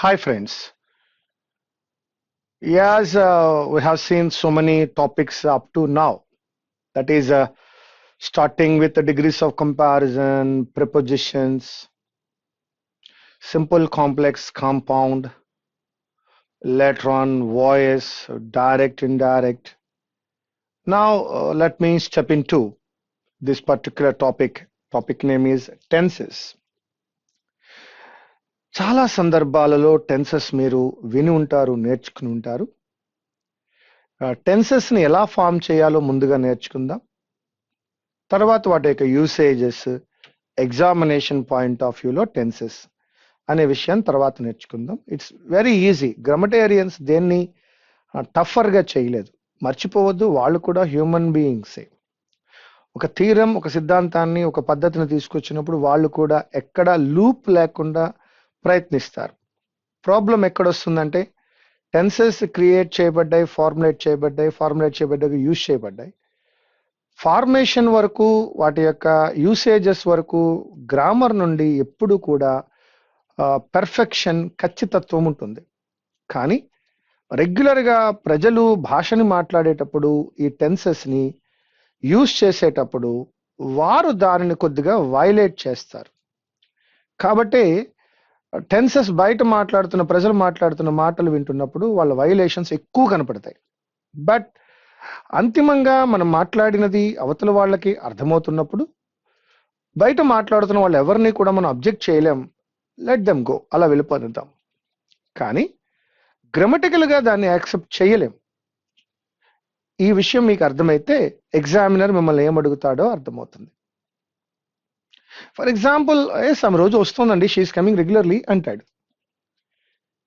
Hi, friends. Yes, we have seen so many topics up to now. That is, starting with the degrees of comparison, prepositions, simple, complex, compound, later on, voice, direct, indirect. Now, let me step into this particular topic. Topic name is tenses. చాలా సందర్భాలలో tenses మీరు విని ఉంటారు, నేర్చుకుని ఉంటారు. Tenses ని ఎలా form చేయాలో ముందుగా నేర్చుకుందాం. తర్వాత వాటి యొక్క యూసేజెస్, ఎగ్జామినేషన్ పాయింట్ ఆఫ్ వ్యూలో టెన్సెస్ అనే విషయాన్ని తర్వాత నేర్చుకుందాం. It's very easy. గ్రామటేరియన్స్ దేన్ని టఫర్గా చేయలేదు. మర్చిపోవద్దు, వాళ్ళు కూడా హ్యూమన్ బీయింగ్సే. ఒక థీరం, ఒక సిద్ధాంతాన్ని, ఒక పద్ధతిని తీసుకొచ్చినప్పుడు వాళ్ళు కూడా ఎక్కడ లూప్ లేకుండా ప్రయత్నిస్తారు. ప్రాబ్లం ఎక్కడొస్తుందంటే టెన్సెస్ క్రియేట్ చేయబడ్డాయి, ఫార్ములేట్ చేయబడ్డాయి, యూజ్ చేయబడ్డాయి. ఫార్మేషన్ వరకు, వాటి యొక్క యూసేజెస్ వరకు గ్రామర్ నుండి ఎప్పుడు కూడా పెర్ఫెక్షన్, ఖచ్చితత్వం ఉంటుంది. కానీ రెగ్యులర్గా ప్రజలు భాషని మాట్లాడేటప్పుడు ఈ టెన్సెస్ని యూజ్ చేసేటప్పుడు వారు దానిని కొద్దిగా వైలేట్ చేస్తారు. కాబట్టి టెన్సెస్ బయట మాట్లాడుతున్న ప్రజలు మాట్లాడుతున్న మాటలు వింటున్నప్పుడు వాళ్ళ వైలేషన్స్ ఎక్కువ కనపడతాయి. బట్ అంతిమంగా మనం మాట్లాడినది అవతల వాళ్ళకి అర్థమవుతున్నప్పుడు బయట మాట్లాడుతున్న వాళ్ళు ఎవరిని కూడా మనం అబ్జెక్ట్ చేయలేం. లెట్ దెమ్ గో, అలా వెళ్ళిపోతాం. కానీ గ్రామటికల్గా దాన్ని యాక్సెప్ట్ చేయలేం. ఈ విషయం మీకు అర్థమైతే ఎగ్జామినర్ మిమ్మల్ని ఏమడుగుతాడో అర్థమవుతుంది. ఫర్ ఎగ్జాంపుల్, సమ్ రోజు వస్తుందండి, షీఈస్ కమింగ్ రెగ్యులర్లీ అంటాడు.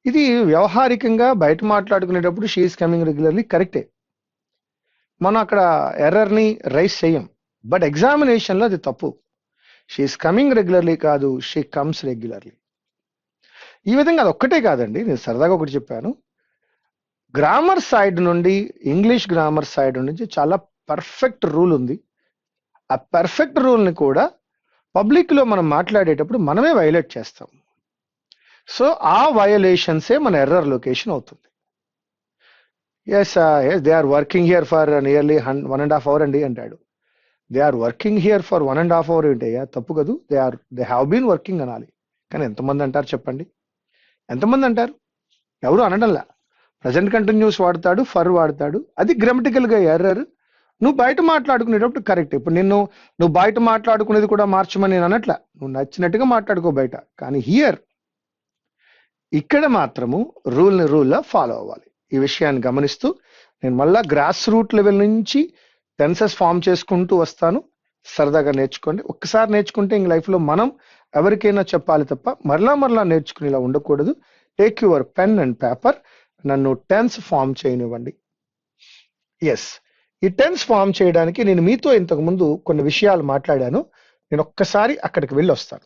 ఇది వ్యవహారికంగా బయట మాట్లాడుకునేటప్పుడు షీఈస్ కమింగ్ రెగ్యులర్లీ కరెక్టే, మనం అక్కడ ఎర్రర్ని రైస్ చేయం. బట్ ఎగ్జామినేషన్లో అది తప్పు. షీఈస్ కమింగ్ రెగ్యులర్లీ కాదు, షీ కమ్స్ రెగ్యులర్లీ. ఈ విధంగా అది ఒక్కటే కాదండి, నేను సరదాగా ఒకటి చెప్పాను. గ్రామర్ సైడ్ నుండి, ఇంగ్లీష్ గ్రామర్ సైడ్ నుంచి చాలా పర్ఫెక్ట్ రూల్ ఉంది. ఆ పర్ఫెక్ట్ రూల్ని కూడా పబ్లిక్లో మనం మాట్లాడేటప్పుడు మనమే వైలేట్ చేస్తాం. సో ఆ వయలేషన్సే మన ఎర్రర్ లొకేషన్ అవుతుంది. Yes they are working here for nearly 1.5 hours అండి అంటాడు. They are working here for 1.5 hours ఏంటయ్యా, తప్పు కదూ. దే హ్యావ్ బీన్ వర్కింగ్ అనాలి. కానీ ఎంతమంది అంటారు చెప్పండి? ఎంతమంది అంటారు? ఎవరు అనడంలా. ప్రజెంట్ కంటిన్యూస్ వాడతాడు, ఫర్ వాడతాడు. అది గ్రామటికల్గా ఎర్రర్. నువ్వు బయట మాట్లాడుకునేటప్పుడు కరెక్ట్. ఇప్పుడు నువ్వు బయట మాట్లాడుకునేది కూడా మార్చమని నేను అనట్లా, నువ్వు నచ్చినట్టుగా మాట్లాడుకో బయట. కానీ ఇక్కడ మాత్రము రూల్లా ఫాలో అవ్వాలి. ఈ విషయాన్ని గమనిస్తూ నేను మళ్ళా గ్రాస్ రూట్ లెవెల్ నుంచి టెన్సెస్ ఫామ్ చేసుకుంటూ వస్తాను. సరదాగా నేర్చుకోండి. ఒక్కసారి నేర్చుకుంటే ఇంక లైఫ్లో మనం ఎవరికైనా చెప్పాలి తప్ప మరలా నేర్చుకునేలా ఉండకూడదు. Take your pen and paper, నన్ను టెన్స్ ఫామ్ చేయనివ్వండి. ఎస్, ఈ టెన్స్ ఫామ్ చేయడానికి నేను మీతో ఇంతకుముందు కొన్ని విషయాలు మాట్లాడాను. నేను ఒక్కసారి అక్కడికి వెళ్ళి వస్తాను.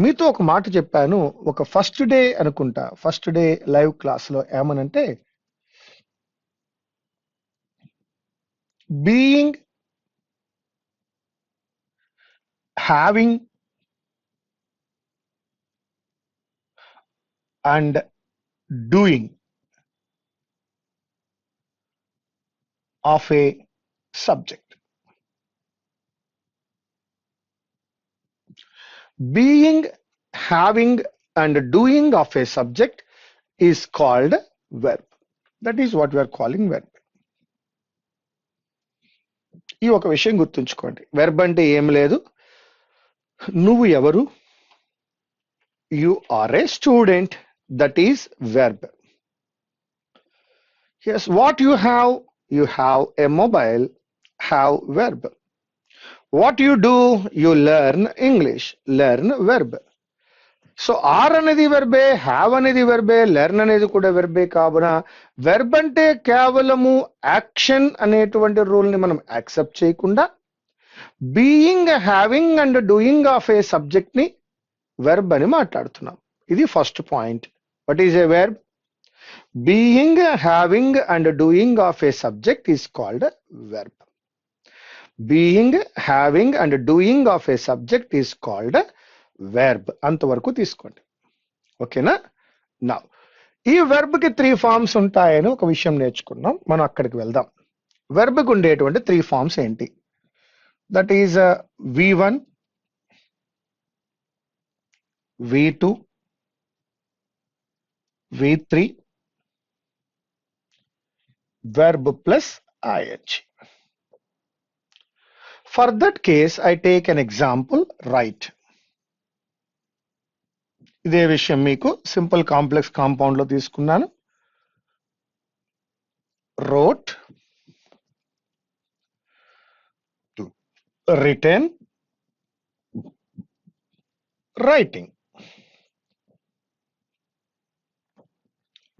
మీతో ఒక మాట చెప్పాను, ఒక ఫస్ట్ డే అనుకుంటా, ఫస్ట్ డే లైవ్ క్లాస్లో ఏమనంటే, being, having and doing of A subject. Being, having and doing of a subject is called verb. That is what we are calling verb. ఈ ఒక విషయం గుర్తుంచుకోండి. వెర్బ్ అంటే ఏం లేదు, నువ్వు ఎవరు, you are a student, that is verb. Yes, what you have a mobile, have verb. What you do, you learn English, learn verb. So are అనేది వెర్బే, హ్యావ్ అనేది వెర్బే, లెర్న్ అనేది కూడా వెర్బే. కావున వెర్బ్ అంటే కేవలము యాక్షన్ అనేటువంటి రూల్ని మనం యాక్సెప్ట్ చేయకుండా being, having and doing of A subject ని వెర్బ్ అని మాట్లాడుతున్నాం. ఇది first point. What is a verb? Being, having and doing of A subject is called verb. Being, having and doing of A subject is called verb. అంతవరకు తీసుకోండి, ఓకేనా? నా ఈ verb కి 3 ఫార్మ్స్ ఉంటాయని ఒక విషయం నేర్చుకున్నాం. మనం అక్కడికి వెళ్దాం. వెర్బ్ కి ఉండేటువంటి 3 ఫార్మ్స్ ఏంటి? That is V1, V2, V3, verb plus ing. For that case, I take an example, write. ఇదే విషయం మీకు సింపుల్ కాంప్లెక్స్ కాంపౌండ్ లో తీసుకున్నాను. wrote, written, writing.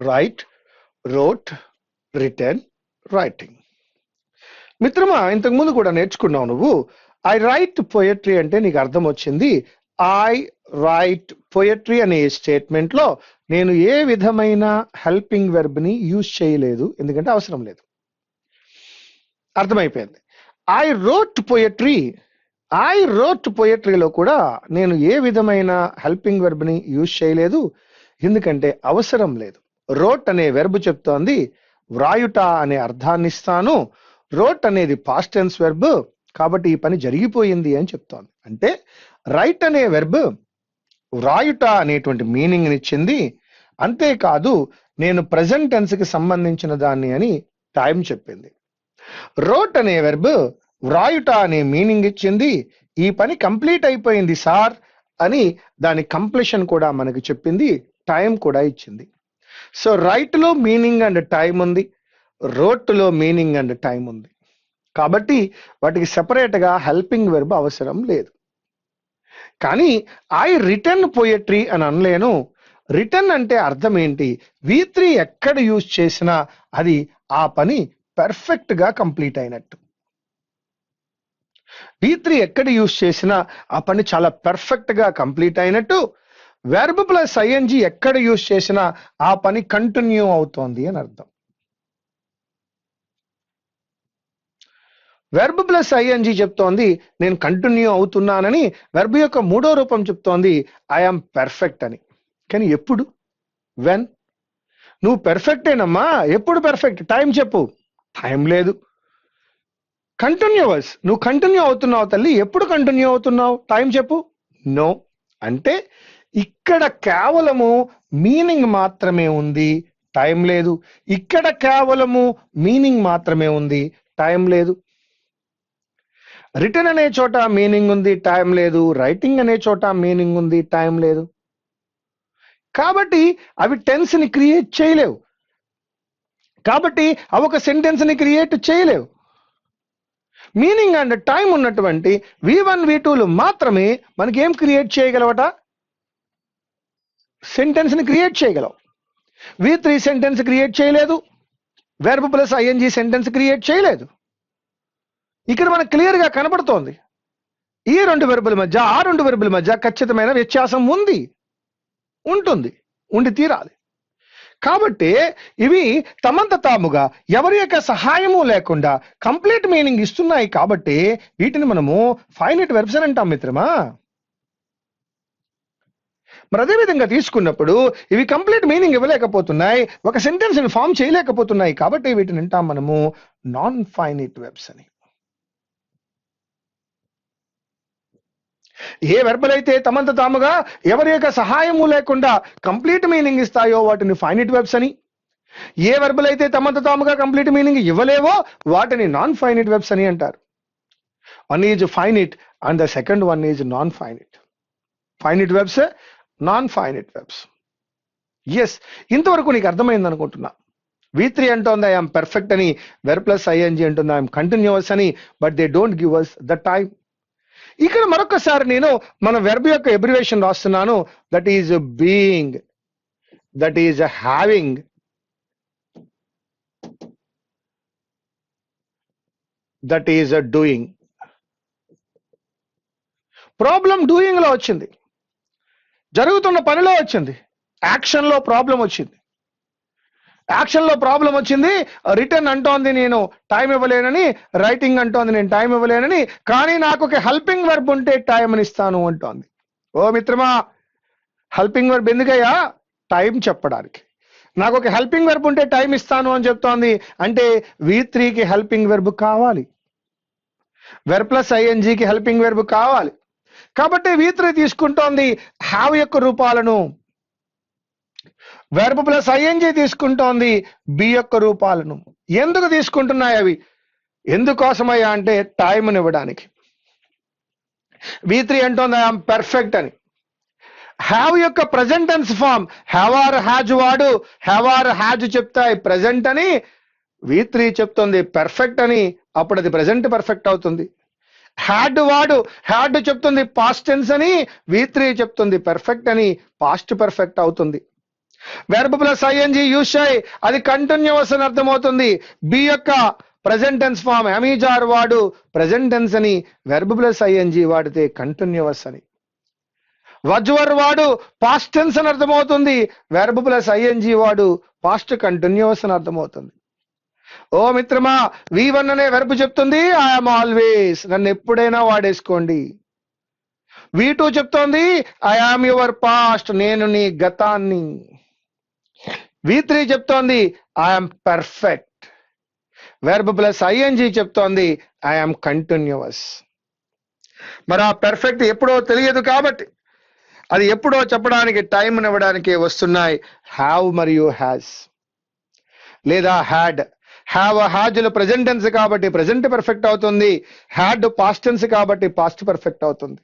write, wrote, written, writing. మిత్రమా, ఇంతకు ముందు కూడా నేర్చుకున్నావు నువ్వు. ఐ రైట్ పోయట్రీ అంటే నీకు అర్థం వచ్చింది. ఐ రైట్ పోయట్రీ అనే స్టేట్మెంట్ లో నేను ఏ విధమైన హెల్పింగ్ వెర్బ్ ని యూజ్ చేయలేదు, ఎందుకంటే అవసరం లేదు. అర్థమైపోయింది. I wrote poetry, I wrote పోయట్రీలో కూడా నేను ఏ విధమైన హెల్పింగ్ వెర్బ్ ని యూజ్ చేయలేదు, ఎందుకంటే అవసరం లేదు. రోట్ అనే వెర్బ్ చెప్తోంది వ్రాయుట అనే అర్థాన్ని ఇస్తాను. రోట్ అనేది పాస్ట్ టెన్స్ వెర్బ్, కాబట్టి ఈ పని జరిగిపోయింది అని చెప్తోంది. అంటే రైట్ అనే వెర్బ్ వ్రాయుట అనేటువంటి మీనింగ్ ఇచ్చింది. అంతేకాదు నేను ప్రెజెంట్ టెన్స్ కి సంబంధించిన దాన్ని అని టైం చెప్పింది. రోట్ అనే వెర్బ్ వ్రాయుట అనే మీనింగ్ ఇచ్చింది. ఈ పని కంప్లీట్ అయిపోయింది సార్ అని దాని కంప్లీషన్ కూడా మనకి చెప్పింది, టైం కూడా ఇచ్చింది. సో రైట్ లో మీనింగ్ అండ్ టైం ఉంది, రోట్ లో మీనింగ్ అండ్ టైం ఉంది. కాబట్టి వాటికి సెపరేట్ గా హెల్పింగ్ వెర్బ్ అవసరం లేదు. కానీ ఐ రిటర్న్ పోయట్రీ అని అనలేను. రిటర్న్ అంటే అర్థం ఏంటి? V3 ఎక్కడ యూజ్ చేసినా అది ఆ పని పర్ఫెక్ట్ గా కంప్లీట్ అయినట్టు. V3 ఎక్కడ యూజ్ చేసినా ఆ పని చాలా పర్ఫెక్ట్ గా కంప్లీట్ అయినట్టు. వెర్బ్ ప్లస్ ing ఎక్కడ యూజ్ చేసినా ఆ పని కంటిన్యూ అవుతోంది అని అర్థం. వెర్బ్ ప్లస్ ing చెప్తోంది నేను కంటిన్యూ అవుతున్నానని. వెర్బ్ యొక్క 3వ రూపం చెప్తోంది ఐఎమ్ పర్ఫెక్ట్ అని. కానీ ఎప్పుడు? వెన్. నువ్వు పర్ఫెక్టేనమ్మా, ఎప్పుడు పర్ఫెక్ట్? టైం చెప్పు. టైం లేదు. కంటిన్యూవస్, నువ్వు కంటిన్యూ అవుతున్నావు తల్లి, ఎప్పుడు కంటిన్యూ అవుతున్నావు? టైం చెప్పు. నో. అంటే ఇక్కడ కేవలము మీనింగ్ మాత్రమే ఉంది, టైం లేదు. ఇక్కడ కేవలము మీనింగ్ మాత్రమే ఉంది, టైం లేదు. రిటర్న్ అనే చోట మీనింగ్ ఉంది, టైం లేదు. రైటింగ్ అనే చోట మీనింగ్ ఉంది, టైం లేదు. కాబట్టి అవి టెన్స్ ని క్రియేట్ చేయలేవు. కాబట్టి అవి ఒక సెంటెన్స్ ని క్రియేట్ చేయలేవు. మీనింగ్ అండ్ టైం ఉన్నటువంటి V1, V2లు మాత్రమే మనకి ఏం క్రియేట్ చేయగలవట? సెంటెన్స్ ని క్రియేట్ చేయగలవు. V3 సెంటెన్స్ క్రియేట్ చేయలేదు, verb plus ing sentence create చేయలేదు. ఇక్కడ మనకు క్లియర్ గా కనబడుతోంది ఈ రెండు వెర్బుల మధ్య, ఆ రెండు వెర్బుల మధ్య ఖచ్చితమైన వ్యత్యాసం ఉంది, ఉంటుంది, ఉండి తీరాలి. కాబట్టి ఇవి తమంత తాముగా ఎవరి యొక్క సహాయము లేకుండా కంప్లీట్ మీనింగ్ ఇస్తున్నాయి. కాబట్టి వీటిని మనము ఫైనైట్ వెర్బ్స్ అని అంటాం మిత్రమా. మరి అదే విధంగా తీసుకున్నప్పుడు ఇవి కంప్లీట్ మీనింగ్ ఇవ్వలేకపోతున్నాయి, ఒక సెంటెన్స్ ని ఫామ్ చేయలేకపోతున్నాయి. కాబట్టి వీటిని అంటాం మనము నాన్ ఫైనైట్ వెర్బ్స్ అని. ఏ వెర్బులైతే తమంత తాముగా ఎవరి యొక్క సహాయము లేకుండా కంప్లీట్ మీనింగ్ ఇస్తాయో వాటిని ఫైనైట్ వెర్బ్స్ అని, ఏ వెర్బులైతే తమంత తాముగా కంప్లీట్ మీనింగ్ ఇవ్వలేవో వాటిని నాన్ ఫైనైట్ వెర్బ్స్ అని అంటారు. One is finite and the second one is non finite. Finite verbs, non finite verbs. Yes, ఇంతవరకు నీకు అర్థమైంది అనుకుంటున్నా. V3 అంటోంది ఐఎమ్ పర్ఫెక్ట్ అని, వెర్బ్ ప్లస్ ing అంటుంది ఐఎమ్ కంటిన్యూస్ అని, but they don't give us the time. ఇక్కడ మరొకసారి నేను మన వెర్బ్ యొక్క ఎబ్రివేషన్ రాస్తున్నాను. That is being, that is having, that is doing. Problem doing లో వచ్చింది, జరుగుతున్న పనిలో వచ్చింది, యాక్షన్ లో ప్రాబ్లం వచ్చింది. యాక్షన్ లో ప్రాబ్లం వచ్చింది. రిటర్న్ అంటోంది నేను టైం ఇవ్వలేనని, రైటింగ్ అంటోంది నేను టైం ఇవ్వలేనని, కానీ నాకు ఒక హెల్పింగ్ వర్బ్ ఉంటే టైం అని ఇస్తాను అంటోంది. ఓ మిత్రమా, హెల్పింగ్ వర్బ్ ఎందుకయ్యా? టైం చెప్పడానికి. నాకు ఒక హెల్పింగ్ వెర్బ్ ఉంటే టైం ఇస్తాను అని చెప్తోంది అంటే V3కి హెల్పింగ్ వెర్బ్ కావాలి, వెర్ ప్లస్ ఐఎన్జికి హెల్పింగ్ వెర్బ్ కావాలి. కాబట్టి V3 తీసుకుంటోంది హ్యావ్ యొక్క రూపాలను, వెర్బ్ ప్లస్ ఐఎన్జి తీసుకుంటోంది బి యొక్క రూపాలను. ఎందుకు తీసుకుంటున్నాయి అవి? ఎందుకోసమయ్యా అంటే టైంని ఇవ్వడానికి. V3 అంటోంది ఐఎమ్ పర్ఫెక్ట్ అని. హ్యావ్ యొక్క present tense form have or has వాడు హ్యావ్ ఆర్ హ్యాజ్ చెప్తాయి ప్రెజెంట్ అని, V3 చెప్తోంది పర్ఫెక్ట్ అని, అప్పుడు అది ప్రెజెంట్ పర్ఫెక్ట్ అవుతుంది. హ్యాడ్ వాడు హ్యాడ్ చెప్తుంది పాస్ట్ టెన్స్ అని, V3 చెప్తుంది పర్ఫెక్ట్ అని, పాస్ట్ పర్ఫెక్ట్ అవుతుంది. వెర్బ్ ప్లస్ ఐఎన్జి యూస్ అయ్యి అది కంటిన్యూస్ అని అర్థమవుతుంది. బి యొక్క ప్రెజెంట్ టెన్స్ ఫామ్ అమీజార్ వాడు ప్రెజెంట్ టెన్స్ అని, వెర్బ్ ప్లస్ ఐఎన్జి వాడితే కంటిన్యూస్ అని. వజ్వర్ వాడు పాస్ట్ టెన్స్ అని అర్థమవుతుంది, వెర్బ్ ప్లస్ ఐఎన్జి వాడు పాస్ట్ కంటిన్యూస్ అని అర్థమవుతుంది. ఓ మిత్రమా, V1 అనే వెర్బ్ చెప్తుంది ఐఎమ్ ఆల్వేస్, నన్ను ఎప్పుడైనా వాడేసుకోండి. V2 చెప్తోంది ఐ ఆమ్ యువర్ పాస్ట్, నేను నీ గతాన్ని. V3 చెప్తోంది I'm perfect, verb plus ING చెప్తోంది ఐఎమ్ కంటిన్యూస్. మరి ఆ పర్ఫెక్ట్ ఎప్పుడో తెలియదు కాబట్టి అది ఎప్పుడో చెప్పడానికి టైం ఇవ్వడానికి వస్తున్నాయి హ్యావ్ మరియు హ్యాస్ లేదా హ్యాడ్. హ్యావ్ హ్యాజ్లు ప్రెజెంట్ టెన్స్ కాబట్టి ప్రెజెంట్ పర్ఫెక్ట్ అవుతుంది, హ్యాడ్ పాస్ట్ టెన్స్ కాబట్టి పాస్ట్ పర్ఫెక్ట్ అవుతుంది.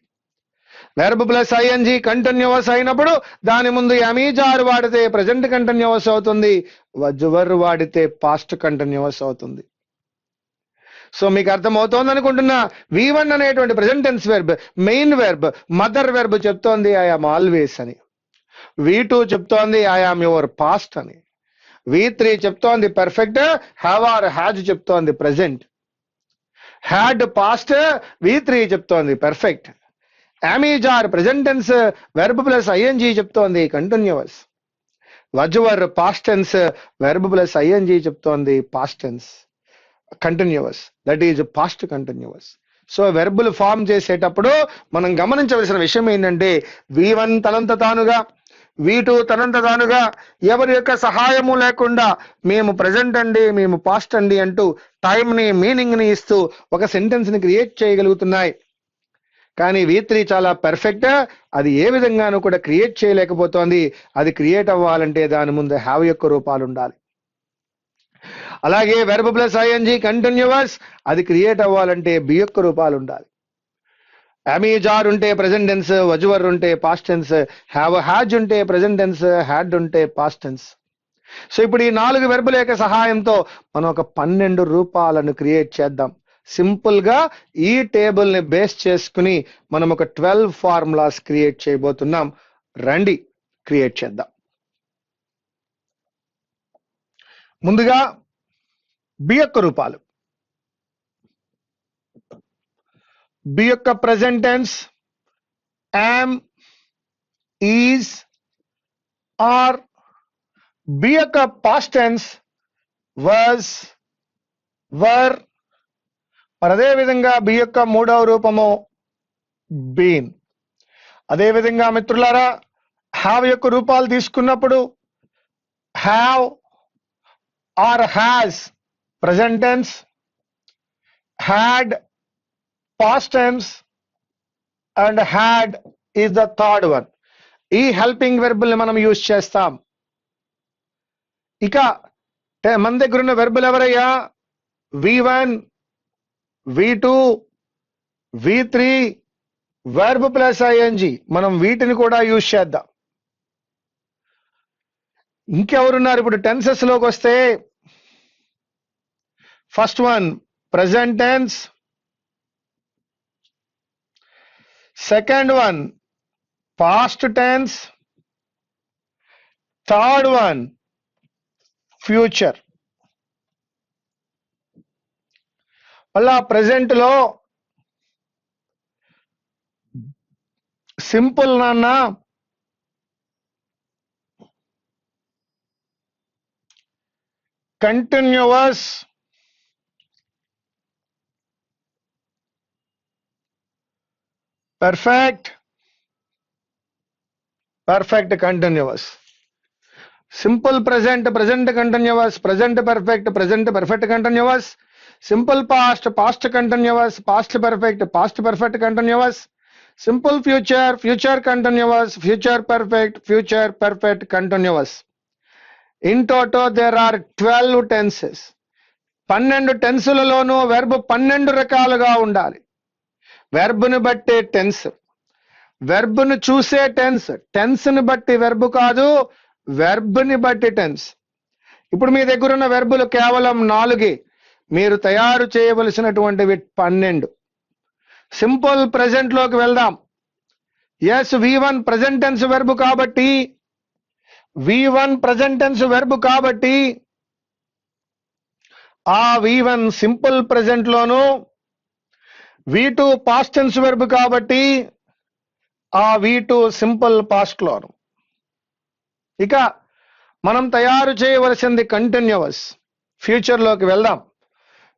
వెర్బ్ ప్లస్ ఐఎన్జి కంటిన్యూస్ అయినప్పుడు దాని ముందు అమీజార్ వాడితే ప్రెజెంట్ కంటిన్యూస్ అవుతుంది, వజ్వర్ వాడితే పాస్ట్ కంటిన్యూస్ అవుతుంది. సో మీకు అర్థమవుతోంది అనుకుంటున్నా. V1 అనేటువంటి present tense verb, main verb, mother verb చెప్తోంది ఐ ఆమ్ ఆల్వేస్ అని. V2 చెప్తోంది ఐ ఆమ్ యువర్ పాస్ట్ అని. V3 చెప్తోంది పర్ఫెక్ట్, హ్యావ్ ఆర్ హ్యాజ్ చెప్తోంది ప్రెజెంట్. హ్యాడ్ పాస్ట్, V3 చెప్తోంది perfect. Am is are present tense, verb plus ING చెప్తోంది continuous. Was were past tense, verb plus ING చెప్తోంది past tense continuous, that is past continuous. So వెర్బులు form చేసేటప్పుడు మనం గమనించవలసిన విషయం ఏంటంటే V1 తనంత తానుగా, V2 తనంత తానుగా ఎవరి యొక్క సహాయము లేకుండా మేము ప్రెజెంట్ అండి, మేము పాస్ట్ అండి అంటూ టైంని మీనింగ్ని ఇస్తూ ఒక సెంటెన్స్ ని క్రియేట్ చేయగలుగుతున్నాయి. కానీ V3 చాలా పర్ఫెక్ట్, అది ఏ విధంగానూ కూడా క్రియేట్ చేయలేకపోతోంది. అది క్రియేట్ అవ్వాలంటే దాని ముందు హ్యావ్ యొక్క రూపాలు ఉండాలి. అలాగే వెర్బ్ ప్లస్ ఐఎన్జి కంటిన్యూస్, అది క్రియేట్ అవ్వాలంటే బి యొక్క రూపాలు ఉండాలి. అమీజార్ ఉంటే ప్రెజెంట్ టెన్స్, వజ్వర్ ఉంటే పాస్ట్ టెన్స్, హ్యావ్ హ్యాజ్ ఉంటే ప్రెజెంట్ టెన్స్, హ్యాడ్ ఉంటే పాస్ట్ టెన్స్. సో ఇప్పుడు ఈ 4 వెర్బుల యొక్క సహాయంతో మనం ఒక 12 రూపాలను క్రియేట్ చేద్దాం. సింపుల్ గా ఈ టేబుల్ ని బేస్ చేసుకుని మనం ఒక 12 ఫార్ములాస్ క్రియేట్ చేయబోతున్నాం. రండి క్రియేట్ చేద్దాం. ముందుగా బి యొక్క రూపాలు. బి యొక్క present tense am, is, are. Be యొక్క పాస్ట్ టెన్స్ was, were. మరి అదే విధంగా బి యొక్క 3వ రూపము been. అదే విధంగా మిత్రులారా హ్యావ్ యొక్క రూపాలు తీసుకున్నప్పుడు have or has present tense, had past tense, and had is the third one. ఈ హెల్పింగ్ వెర్బుల్ని మనం యూజ్ చేస్తాం. ఇక మన దగ్గర ఉన్న వెర్బులు ఎవరయ్యా? V1, V2, V3, verb plus ING. మనం వీటిని కూడా యూజ్ చేద్దాం. ఇంకెవరున్నారు ఇప్పుడు టెన్సెస్ లోకి వస్తే? First one present tense, second one past tense, third one future. మళ్ళా ప్రెజెంట్ లో సింపుల్ నాన్న, continuous, perfect, perfect continuous. Simple present, present continuous, present perfect, present perfect continuous, simple past, past continuous, past perfect, past perfect continuous, simple future, future continuous, future perfect, future perfect continuous. In total there are 12 tenses. 12 టెన్సులలోనూ verb 12 రకాలుగా ఉండాలి. వెర్బ్ని బట్టే tense, వెర్బ్ను చూసే tense, టెన్స్ని బట్టి verb కాదు, వెర్బ్ని బట్టి tense. ఇప్పుడు మీ దగ్గర ఉన్న వెర్బులు కేవలం 4. మీరు తయారు చేయవలసినటువంటివి 12. సింపుల్ ప్రెజెంట్ లోకి వెళ్దాం. Yes, V1 present tense verb కాబట్టి, V1 ప్రెజెంట్ టెన్స్ వెర్బ్ కాబట్టి ఆ V1 సింపుల్ ప్రెజెంట్ లోను, V2 పాస్ట్ టెన్స్ వెర్బ్ కాబట్టి ఆ V2 సింపుల్ పాస్ట్ లోను. ఇక మనం తయారు చేయవలసింది కంటిన్యూస్. ఫ్యూచర్ లోకి వెళ్దాం.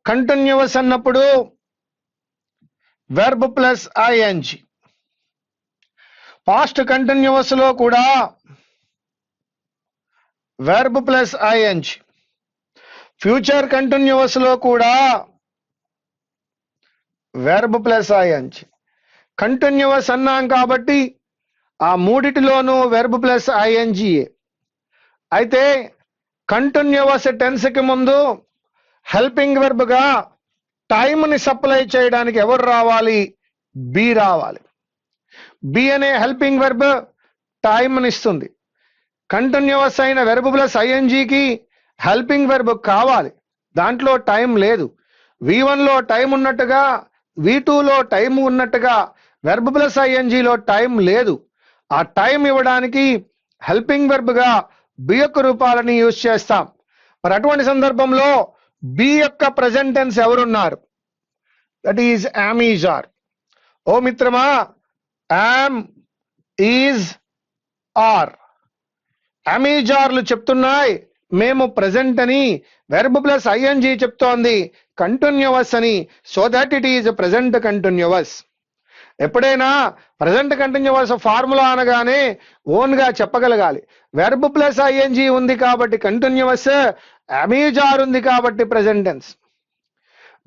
కంటిన్యూస్ అన్నప్పుడు verb plus ING. Past continuous లో కూడా verb plus ING. Future continuous లో కూడా వెర్బ్ ప్లస్ ING. కంటిన్యూస్ అన్నాం కాబట్టి ఆ మూడిటిలోనూ వెర్బ్ ప్లస్ ING. అయితే కంటిన్యూస్ టెన్స్ కి ముందు హెల్పింగ్ వెర్బ్ గా టైంని సప్లై చేయడానికి ఎవరు రావాలి? బి రావాలి. బి అనే హెల్పింగ్ వెర్బ్ టైంని ఇస్తుంది. కంటిన్యూస్ అయిన వెర్బ్ ప్లస్ ING కి హెల్పింగ్ వెర్బ్ కావాలి. దాంట్లో టైం లేదు. V1 లో టైం ఉన్నట్టుగా, V2 లో టైం ఉన్నట్టుగా వెర్బ్ ప్లస్ ING లో టైం లేదు. ఆ టైం ఇవ్వడానికి హెల్పింగ్ వెర్బ్ గా బి యొక్క రూపాలని యూజ్ చేస్తాం. మరి అటువంటి సందర్భంలో బి యొక్క ప్రెజెంట్ టెన్స్ ఎవరున్నారు? That is am is are. ఓ మిత్రమా, am is are, am is are చెప్తున్నాయి మేము ప్రెజెంట్ అని. వెర్బ్ ప్లస్ ING చెప్తోంది కంటిన్యూస్ అని. So that it is present continuous. ఎప్పుడైనా ప్రెజెంట్ కంటిన్యూస్ ఫార్ములా అనగానే ఓన్ గా చెప్పగలగాలి. వెర్బ్ ప్లస్ ING ఉంది కాబట్టి కంటిన్యూస్, am is are ఉంది కాబట్టి ప్రెజెంట్ టెన్స్.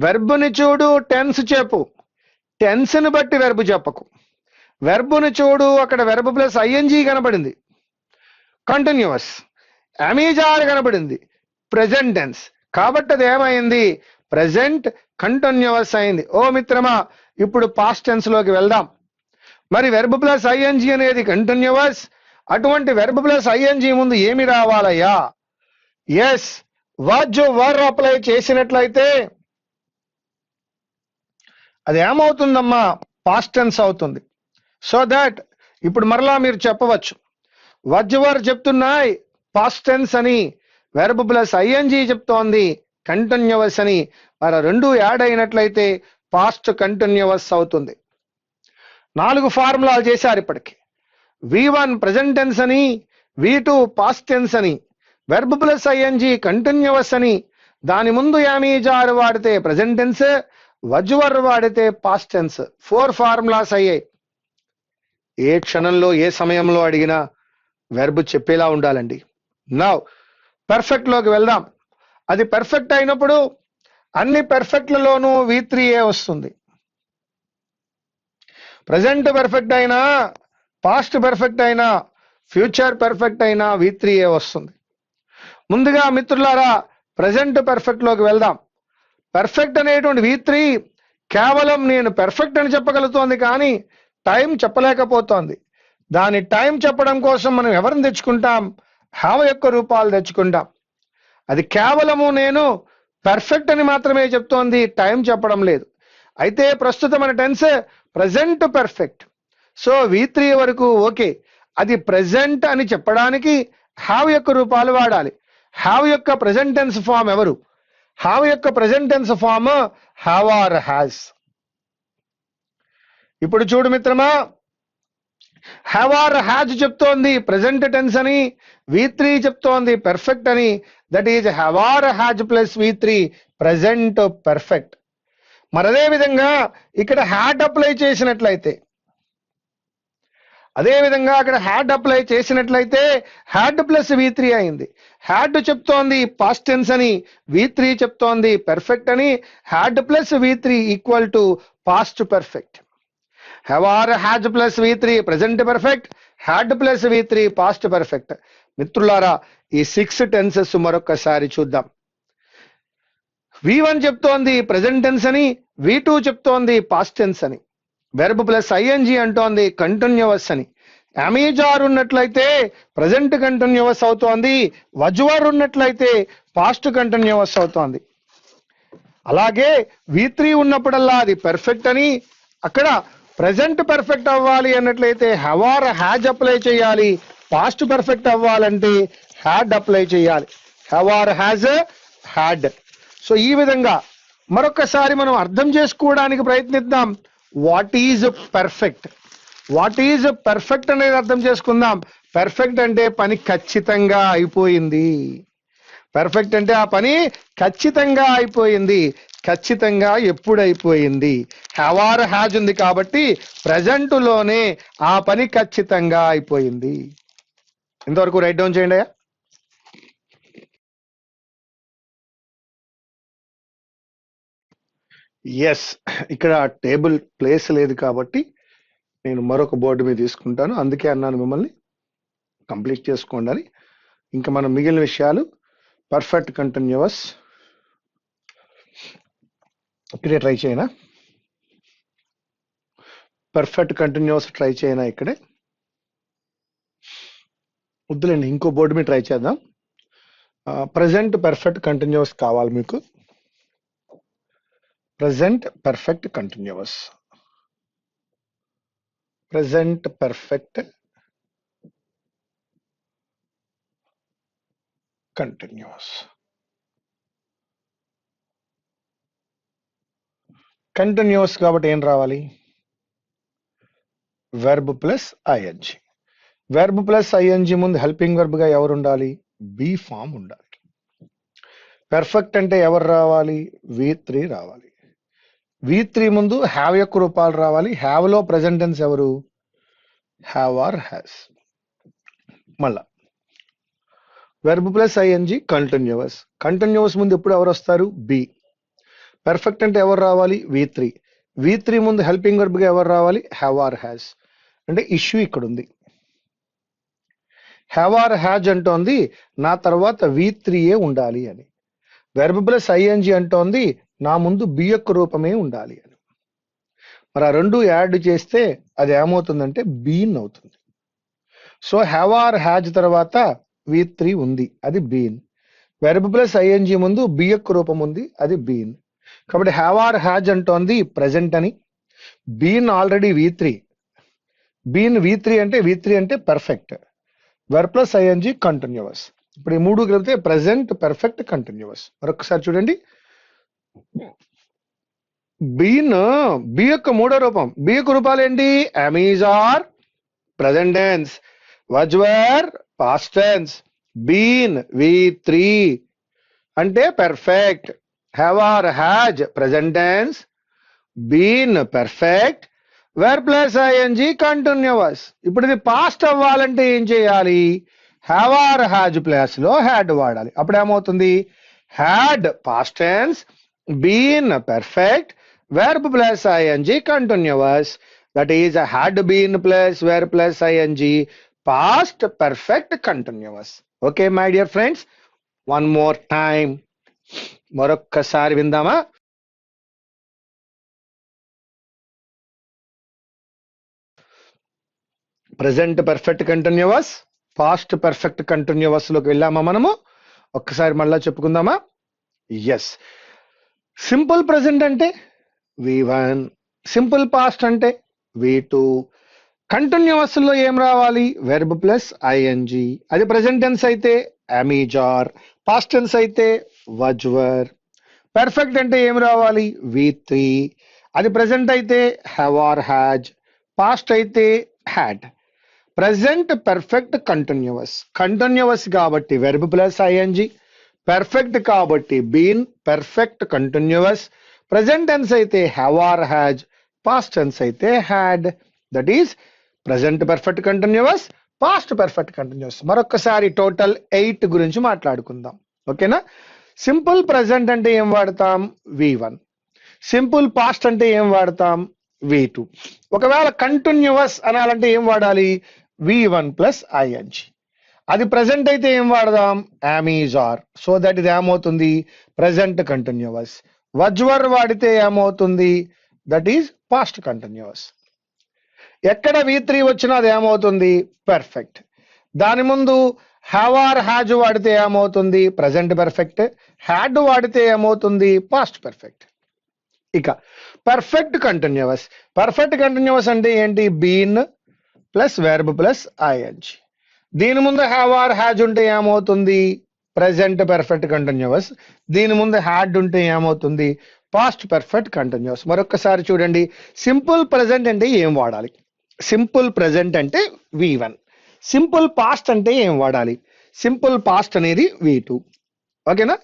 వెర్బ్ని చూడు, టెన్స్ చెప్పు. టెన్స్ని బట్టి వెర్బ్ చెప్పకు. వెర్బ్ని చూడు, అక్కడ వెర్బ్ ప్లస్ ING కనబడింది, కంటిన్యూస్. am is are కనబడింది, ప్రెజెంట్ టెన్స్. కాబట్టి అది ఏమైంది? ప్రెజెంట్ కంటిన్యూస్ అయింది. ఓ మిత్రమా, ఇప్పుడు పాస్ట్ టెన్స్ లోకి వెళ్దాం. మరి వెర్బ్ ప్లస్ ING అనేది కంటిన్యూస్. అటువంటి వెర్బ్ ప్లస్ ING ముందు ఏమి రావాలయ్యా? ఎస్, వాజ్ వర్ అప్లై చేసినట్లయితే అది ఏమవుతుందమ్మా? పాస్ట్ టెన్స్ అవుతుంది. సో దట్ ఇప్పుడు మరలా మీరు చెప్పవచ్చు, వాజ్ వర్ చెప్తున్నాయి పాస్ట్ టెన్స్ అని, వెర్బ్ ప్లస్ ING చెప్తోంది కంటిన్యూస్ అని. మరి రెండు యాడ్ అయినట్లయితే పాస్ట్ కంటిన్యూస్ అవుతుంది. 4 ఫార్ములాలు చేశారు ఇప్పటికి. V1 ప్రెజెంట్ టెన్స్ అని, V2 పాస్ట్ టెన్స్ అని, వెర్బ్ ప్లస్ ING కంటిన్యూస్ అని, దాని ముందు am is are వాడితే ప్రెజెంట్ టెన్స్, was were వాడితే పాస్ట్ టెన్స్. 4 ఫార్ములాస్ అయ్యాయి. ఏ క్షణంలో ఏ సమయంలో అడిగినా వెర్బ్ చెప్పేలా ఉండాలండి. నౌ పర్ఫెక్ట్ లోకి వెళ్దాం. అది పర్ఫెక్ట్ అయినప్పుడు అన్ని పర్ఫెక్ట్లలోనూ V3A వస్తుంది. ప్రెజెంట్ పర్ఫెక్ట్ అయినా, పాస్ట్ పర్ఫెక్ట్ అయినా, ఫ్యూచర్ పర్ఫెక్ట్ అయినా V3A వస్తుంది. ముందుగా మిత్రులారా ప్రెజెంట్ పర్ఫెక్ట్ లోకి వెళ్దాం. పర్ఫెక్ట్ అనేటువంటి V3 కేవలం నేను పర్ఫెక్ట్ అని చెప్పగలుగుతోంది కానీ టైం చెప్పలేకపోతోంది. దాని టైం చెప్పడం కోసం మనం ఎవరిని తెచ్చుకుంటాం? హ్యావ్ యొక్క రూపాలు తెచ్చుకుంటాం. అది కేవలము నేను పర్ఫెక్ట్ అని మాత్రమే చెప్తోంది, టైం చెప్పడం లేదు. అయితే ప్రస్తుతం మన tense present perfect. So V3 వరకు ఓకే. అది ప్రెజెంట్ అని చెప్పడానికి హ్యావ్ యొక్క రూపాలు వాడాలి. హ్యావ్ యొక్క ప్రెజెంట్ టెన్స్ ఫామ్ ఎవరు? హ్యావ్ యొక్క present tense form have or has. ఇప్పుడు చూడు మిత్రమా, హ్యావ్ ఆర్ హ్యాజ్ చెప్తోంది ప్రెజెంట్ టెన్స్ అని, V3 చెప్తోంది పర్ఫెక్ట్ అని. That is have or has plus V3 present perfect. మరి అదే విధంగా ఇక్కడ హ్యాడ్ అప్లై చేసినట్లయితే అదే విధంగా అక్కడ హ్యాడ్ అప్లై చేసినట్లయితే హ్యాడ్ ప్లస్ V3 అయింది. హ్యాడ్ చెప్తోంది పాస్ట్ టెన్స్ అని, V3 చెప్తోంది పెర్ఫెక్ట్ అని. Had plus V3 equal to past perfect. Have or has plus V3 present perfect, had plus V3 past perfect. మిత్రులారా, ఈ 6 టెన్సెస్ మరొకసారి చూద్దాం. V1 చెప్తోంది ప్రెజెంట్ టెన్స్ అని, V2 చెప్తోంది పాస్ట్ టెన్స్ అని. వెర్బ్ ప్లస్ ING అంటోంది కంటిన్యూవస్ అని. అమీజార్ ఉన్నట్లయితే ప్రజెంట్ కంటిన్యూవస్ అవుతోంది, వజ్వర్ ఉన్నట్లయితే పాస్ట్ కంటిన్యూవస్ అవుతోంది. అలాగే V3 ఉన్నప్పుడల్లా అది పెర్ఫెక్ట్ అని, అక్కడ ప్రజెంట్ పెర్ఫెక్ట్ అవ్వాలి అన్నట్లయితే హ్యావ్ ఆర్ హ్యాజ్ అప్లై చేయాలి, పాస్ట్ పెర్ఫెక్ట్ అవ్వాలంటే హ్యాడ్ అప్లై చేయాలి. Have or has, had. So ఈ విధంగా మరొకసారి మనం అర్థం చేసుకోవడానికి ప్రయత్నిద్దాం. What is perfect, what is perfect అనేది అర్థం చేసుకుందాం. పర్ఫెక్ట్ అంటే పని ఖచ్చితంగా అయిపోయింది. పర్ఫెక్ట్ అంటే ఆ పని ఖచ్చితంగా అయిపోయింది. ఖచ్చితంగా ఎప్పుడు అయిపోయింది? హ్యావ్ ఆర్ హ్యాజ్ ఉంది కాబట్టి ప్రజెంట్ లోనే ఆ పని ఖచ్చితంగా అయిపోయింది. ఇంతవరకు రైట్ డౌన్ చేయండి. ఎస్, ఇక్కడ టేబుల్ ప్లేస్ లేదు కాబట్టి నేను మరొక బోర్డు మీద తీసుకుంటాను. అందుకే అన్నాను మిమ్మల్ని కంప్లీట్ చేసుకోండి అని. ఇంకా మనం మిగిలిన విషయాలు పర్ఫెక్ట్ కంటిన్యూవస్ ఇక్కడే ట్రై చేయనా? పర్ఫెక్ట్ కంటిన్యూవస్ ట్రై చేయనా? ఇక్కడే వద్దులేండి, ఇంకో బోర్డు మీద ట్రై చేద్దాం. ప్రజెంట్ పర్ఫెక్ట్ కంటిన్యూవస్ కావాలి మీకు. Present perfect continuous, present perfect continuous. Continuous కాబట్టి ఏం రావాలి? Verb plus ING. Verb plus ING ముందు హెల్పింగ్ వెర్బ్ గా ఎవరు ఉండాలి? బి ఫామ్ ఉండాలి. పెర్ఫెక్ట్ అంటే ఎవరు రావాలి? V3 రావాలి. V3 ముందు హ్యావ్ యొక్క రూపాలు రావాలి. హ్యావ్ లో ప్రెజెంట్ టెన్స్ ఎవరు? Have or has. మళ్ళా verb plus ING continuous. Continuous ముందు ఎప్పుడు ఎవరు వస్తారు? బి. పెర్ఫెక్ట్ అంటే ఎవరు రావాలి? V3. V3 ముందు హెల్పింగ్ వెర్బ్ గా ఎవరు రావాలి? Have or has. అంటే ఇష్యూ ఇక్కడ ఉంది. హ్యావ్ ఆర్ హ్యాజ్ అంటోంది నా తర్వాత V3 ఉండాలి అని. వెర్బ్ ప్లస్ ING అంటోంది నా ముందు బి యొక్క రూపమే ఉండాలి అని. మరి ఆ రెండు యాడ్ చేస్తే అది ఏమవుతుందంటే బీన్ అవుతుంది. సో హ్యావ్ ఆర్ హ్యాజ్ తర్వాత V3 ఉంది, అది బీన్. వెర్బ్ ప్లస్ ING ముందు బి యొక్క రూపం ఉంది, అది బీన్. కాబట్టి హ్యావ్ ఆర్ హ్యాజ్ అంటోంది ప్రెజెంట్ అని. Been already V3. Been V3 అంటే V3 అంటే perfect. Verb plus ING continuous. ఇప్పుడు ఈ మూడు కలిపితే ప్రెజెంట్ పర్ఫెక్ట్ కంటిన్యూవస్. మరొకసారి చూడండి. బీన్ బి యొక్క మూడో రూపం. బి యొక్క రూపాలు ఏంటి? Am is are present tense, was were past tense, been V3 అంటే perfect, have or has present tense, been perfect, verb plus ING continuous. ఇప్పుడు ఇది పాస్ట్ అవ్వాలంటే ఏం చేయాలి? హ్యావ్ ఆర్ హ్యాజ్ ప్లేస్ లో హ్యాడ్ వాడాలి. అప్పుడు ఏమవుతుంది? Had past tense, been perfect, verb plus ING continuous. That is had been plus verb plus ING past perfect continuous. Okay my dear friends, one more time, మరొక్కసారి విందామా? Present perfect continuous, past perfect continuous లోకి వెళ్ళామా మనము? ఒక్కసారి మళ్ళా చెప్పుకుందామా? Yes. Simple present అంటే V1, simple past అంటే V2. Continuous లో ఏం రావాలి? Verb plus ING. అది ప్రెజెంట్ టెన్స్ అయితే అమీజార్, పాస్ట్ టెన్స్ అయితే వజ్వర్. పర్ఫెక్ట్ అంటే ఏం రావాలి? V3. అది ప్రెజెంట్ అయితే హ్యావ్ ఆర్ హ్యాజ్, పాస్ట్ అయితే had. Present perfect continuous. Continuous కాబట్టి వెర్బ్ ప్లస్ ING, పర్ఫెక్ట్ కాబట్టి been perfect continuous. Present tense అయితే have or has, past tense అయితే had. That is present perfect continuous, past perfect continuous. మరొకసారి total 8 గురించి మాట్లాడుకుందాం. ఓకేనా? Simple present అంటే ఏం వాడతాం? V1. సింపుల్ పాస్ట్ అంటే ఏం వాడతాం? V2. ఒకవేళ కంటిన్యూస్ అనాలంటే ఏం వాడాలి? V1 plus ing. అది ప్రెసెంట్ అయితే ఏం వాడదాం? am is are. So that ఇది ఏమవుతుంది? Present continuous. వజ్వర్ వాడితే ఏమవుతుంది? That is past continuous. ఎక్కడ V3 వచ్చినా అది ఏమవుతుంది? పర్ఫెక్ట్. దాని ముందు హ్యావ్ ఆర్ హ్యాజ్ వాడితే ఏమవుతుంది? Present perfect. హ్యాడ్ వాడితే ఏమవుతుంది? Past perfect. ఇక పర్ఫెక్ట్ కంటిన్యూస్. పర్ఫెక్ట్ కంటిన్యూస్ అంటే ఏంటి? Been plus verb plus ing. దీని ముందు హ్యావ్ ఆర్ హ్యాజ్ ఉంటే ఏమవుతుంది? Present perfect continuous. దీని ముందు హ్యాడ్ ఉంటే ఏమవుతుంది? Past perfect continuous. మరొకసారి చూడండి, సింపుల్ ప్రెసెంట్ అంటే ఏం వాడాలి? సింపుల్ ప్రెసెంట్ అంటే V1. సింపుల్ పాస్ట్ అంటే ఏం వాడాలి? సింపుల్ పాస్ట్ అనేది V2. ఓకేనా?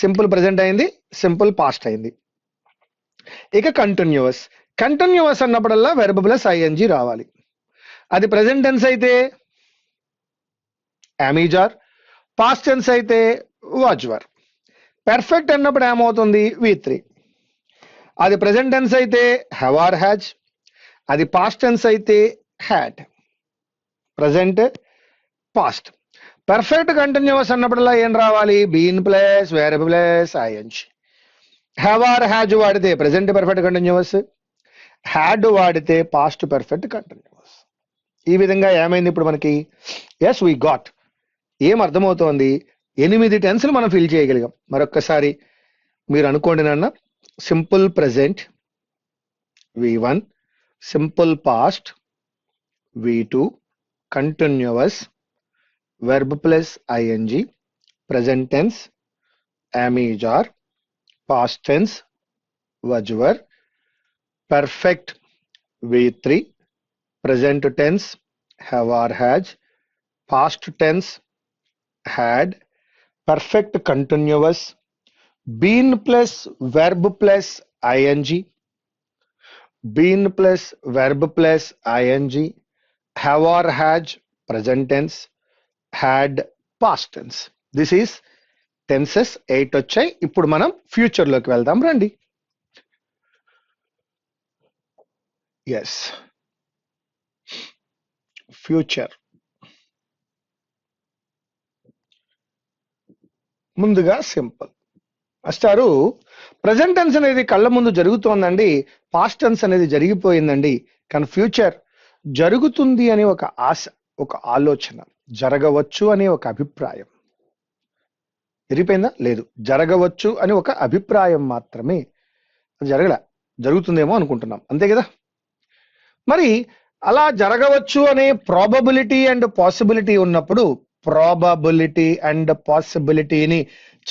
సింపుల్ ప్రెసెంట్ అయింది, సింపుల్ పాస్ట్ అయింది. ఇక కంటిన్యూస్. కంటిన్యూస్ అన్నప్పుడల్లా వెర్బ్ ప్లస్ ing రావాలి. అది ప్రెసెంట్ టెన్స్ అయితే am is are, past tense అయితే was were. పర్ఫెక్ట్ అన్నప్పుడు ఏమవుతుంది? V3. అది ప్రెసెంట్ టెన్స్ అయితే have or has, అది పాస్ట్ టెన్స్ అయితే had. Present, past. Perfect continuous అన్నప్పుడల్లా ఏం రావాలి? Been plus verb plus ing. Have or has వాడితే ప్రెసెంట్ పర్ఫెక్ట్ కంటిన్యూస్, హ్యాడ్ వాడితే పాస్ట్ పర్ఫెక్ట్ కంటిన్యూస్. ఈ విధంగా ఏమైంది ఇప్పుడు మనకి? Yes, we got. ఏం అర్థమవుతోంది? 8 టెన్స్లు మనం ఫిల్ చేయగలిగాం. మరొక్కసారి మీరు అనుకోండి నాన్న. Simple present V1, simple past V2, continuous verb plus ing, present tense am is are, past tense was were, perfect V3, present tense have or has, past tense had, perfect continuous, been plus verb plus ing, been plus verb plus ing, have or has present tense, had past tense. This is tenses 8 వచ్చాయి. ఇప్పుడు మనం future లోకి వెళ్దాం రండి. Yes, future. ముందుగా simple మాస్టారు, present tense అనేది కళ్ళ ముందు జరుగుతోందండి, పాస్ట్ టెన్స్ అనేది జరిగిపోయిందండి, కానీ ఫ్యూచర్ జరుగుతుంది అనే ఒక ఆశ, ఒక ఆలోచన, జరగవచ్చు అనే ఒక అభిప్రాయం. జరిగిపోయిందా? లేదు, జరగవచ్చు అని ఒక అభిప్రాయం మాత్రమే. అది జరుగుతుందేమో అనుకుంటున్నాం, అంతే కదా? మరి అలా జరగవచ్చు అనే ప్రాబబిలిటీ అండ్ పాసిబిలిటీ ఉన్నప్పుడు ప్రాబబిలిటీ అండ్ పాసిబిలిటీని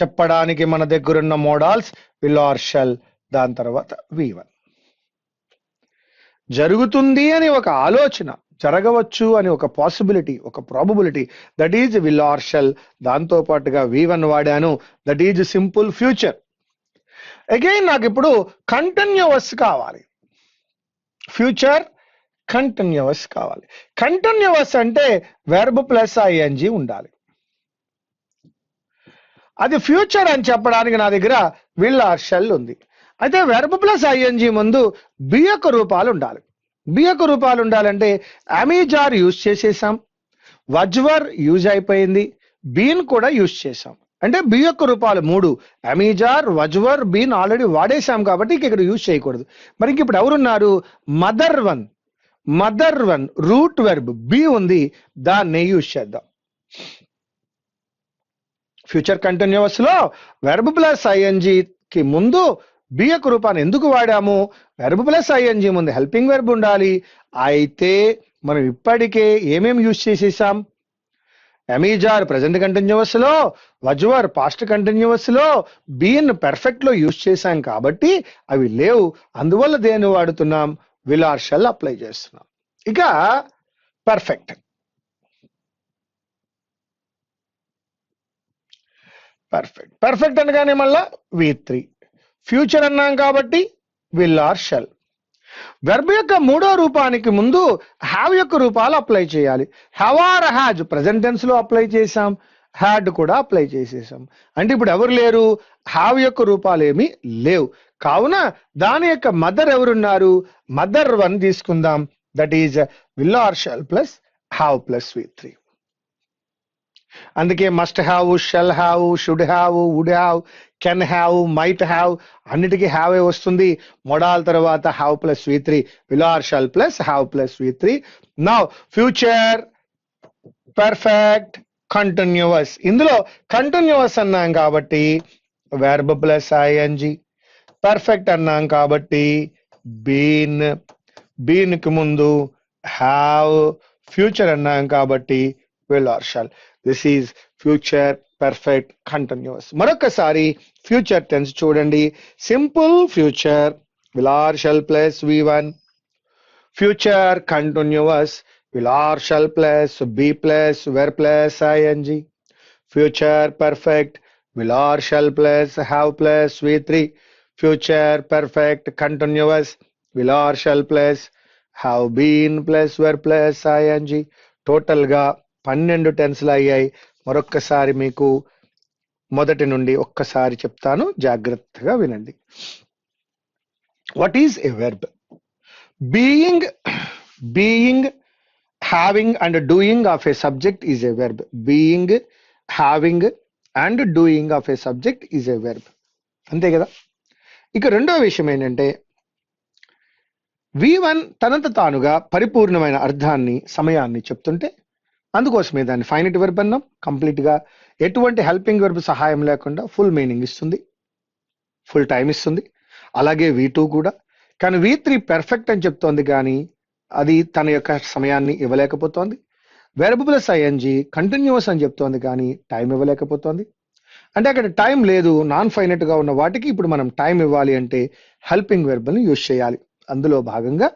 చెప్పడానికి మన దగ్గరున్న మోడల్స్ విల్ ఆర్ షల్, దాని తర్వాత V1. జరుగుతుంది అని ఒక ఆలోచన, జరగవచ్చు అని ఒక పాసిబిలిటీ, ఒక probability, that is will or shall. దాంతో పాటుగా V1 వాడాను, that is simple future. Again నాకు ఇప్పుడు కంటిన్యూస్ కావాలి. ఫ్యూచర్ కంటిన్యూస్ కావాలి. కంటిన్యూస్ అంటే వెర్బ్ ప్లస్ ing ఉండాలి. అది ఫ్యూచర్ అని చెప్పడానికి నా దగ్గర విల్ ఆర్ షల్ ఉంది. అయితే వెర్బ్ ప్లస్ ing ముందు బి యొక్క రూపాలు ఉండాలి. బి యొక్క రూపాలు ఉండాలంటే am is are యూజ్ చేసేసాం, was were యూజ్ అయిపోయింది, బీన్ కూడా యూజ్ చేసాం. అంటే బి యొక్క రూపాలు 3, am is are, was were, been already వాడేసాం కాబట్టి ఇక్కడ యూజ్ చేయకూడదు. మరి ఇంక ఇప్పుడు ఎవరున్నారు? Mother one root verb be ఉంది, దాన్ని యూజ్ చేద్దాం. ఫ్యూచర్ కంటిన్యూస్ లో వెర్బ్ ప్లస్ ing కి ముందు బి యొక్క రూపాన్ని ఎందుకు వాడాము? వెర్బ్ ప్లస్ ing ముందు హెల్పింగ్ వెర్బ్ ఉండాలి. అయితే మనం ఇప్పటికే ఏమేమి యూజ్ చేసేసాం? am is are present continuous లో, was were పాస్ట్ కంటిన్యూస్ లో, బీన్ పర్ఫెక్ట్ లో యూజ్ చేశాం కాబట్టి అవి లేవు. అందువల్ల దేన్ని వాడుతున్నాం? విల్ ఆర్ షల్ అప్లై చేస్తున్నాం. ఇక పర్ఫెక్ట్. పర్ఫెక్ట్ అనగానే మళ్ళా V3. ఫ్యూచర్ అన్నాం కాబట్టి విల్ ఆర్ షల్. వెర్బ్ యొక్క మూడో రూపానికి ముందు హ్యావ్ యొక్క రూపాలు అప్లై చేయాలి. Have or has present tense లో అప్లై చేసాం, హ్యాడ్ కూడా అప్లై చేసేసాం. అంటే ఇప్పుడు ఎవరు లేరు, హ్యావ్ యొక్క రూపాలు ఏమీ లేవు. కావున దాని యొక్క మదర్ ఎవరున్నారు, మదర్ వన్ తీసుకుందాం. That is will or shall plus have plus V3. అందుకే must have, shall have, should have, would have, can have, might have అన్నిటికీ హ్యావ్ వస్తుంది. మొడాల్ తర్వాత have plus V3, will or shall plus have plus V3. Now future perfect continuous. ఇందులో continuous అన్నాం కాబట్టి verb plus ING, perfect అన్నాం కాబట్టి been, been కి ముందు హ్యావ్, ఫ్యూచర్ అన్నాం కాబట్టి will or shall. This is future perfect continuous. మరొకసారి ఫ్యూచర్ టెన్స్ చూడండి. Simple future will or shall plus V1, future continuous will are shall plus be plus were plus ING, future perfect will are shall plus have plus V3, future perfect continuous will are shall plus have been plus were plus ING. Total గా 12 టెన్స్లు అయ్యాయి. మరొక్కసారి మీకు మొదటి నుండి ఒక్కసారి చెప్తాను, జాగ్రత్తగా వినండి. What is a verb? Being having and doing of a subject is a verb. Being, having and doing of a subject is a verb. అంతే కదా. ఇక రెండో విషయం ఏంటంటే V1 తనంత తానుగా పరిపూర్ణమైన అర్థాన్ని, సమయాన్ని చెప్తుంటే అందుకోసమే దాన్ని ఫైనైట్ వెర్బ్ అన్నాం. కంప్లీట్ గా ఎటువంటి హెల్పింగ్ వెర్బ్ సహాయం లేకుండా ఫుల్ మీనింగ్ ఇస్తుంది, ఫుల్ టైం ఇస్తుంది. అలాగే V2 కూడా. కానీ V3 పెర్ఫెక్ట్ అని చెప్తోంది కానీ అది తన యొక్క సమయాన్ని ఇవ్వలేకపోతోంది. వెర్బ్ ప్లస్ ING కంటిన్యూస్ అని చెప్తోంది కానీ టైం ఇవ్వలేకపోతోంది. అంటే అక్కడ టైం లేదు. నాన్ ఫైనైట్ గా ఉన్న వాటికి ఇప్పుడు మనం టైం ఇవ్వాలి అంటే హెల్పింగ్ వెర్బ్ ని యూజ్ చేయాలి. అందులో భాగంగా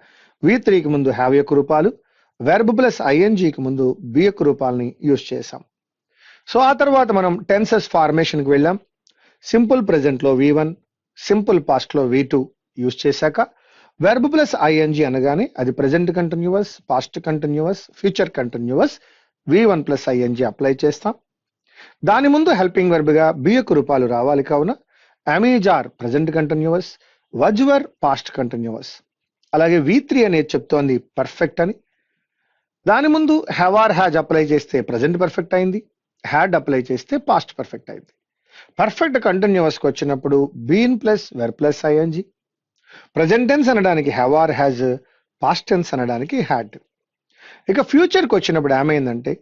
V3 కి ముందు హ్యావ్ యొక్క రూపాలు, వెర్బ్ ప్లస్ ING కి ముందు బి యొక్క రూపాలని యూజ్ చేసాం. సో ఆ తర్వాత మనం టెన్సెస్ ఫార్మేషన్ కి వెళ్ళాం. సింపుల్ ప్రెజెంట్ లో V1, సింపుల్ పాస్ట్ లో V2 యూజ్ చేశాక వెర్బ్ ప్లస్ ING అనగానే అది present continuous, past continuous, future continuous, V1 plus ING apply చేస్తాం. దాని ముందు హెల్పింగ్ వెర్బ్ గా బి యొక్క రూపాలు రావాలి. కావున am is are present continuous, was were past continuous. అలాగే V3 అనేది చెప్తోంది పర్ఫెక్ట్ అని. దాని ముందు హ్యావ్ ఆర్ హ్యాజ్ అప్లై చేస్తే ప్రెజెంట్ పర్ఫెక్ట్ అయింది, హ్యాడ్ అప్లై చేస్తే పాస్ట్ పర్ఫెక్ట్ అయింది. పర్ఫెక్ట్ కంటిన్యూస్ కి వచ్చినప్పుడు been plus verb plus ING, present tense అనడానికి have or has, past tense అనడానికి హ్యాడ్. ఇక ఫ్యూచర్ కి వచ్చినప్పుడు ఏమైందంటే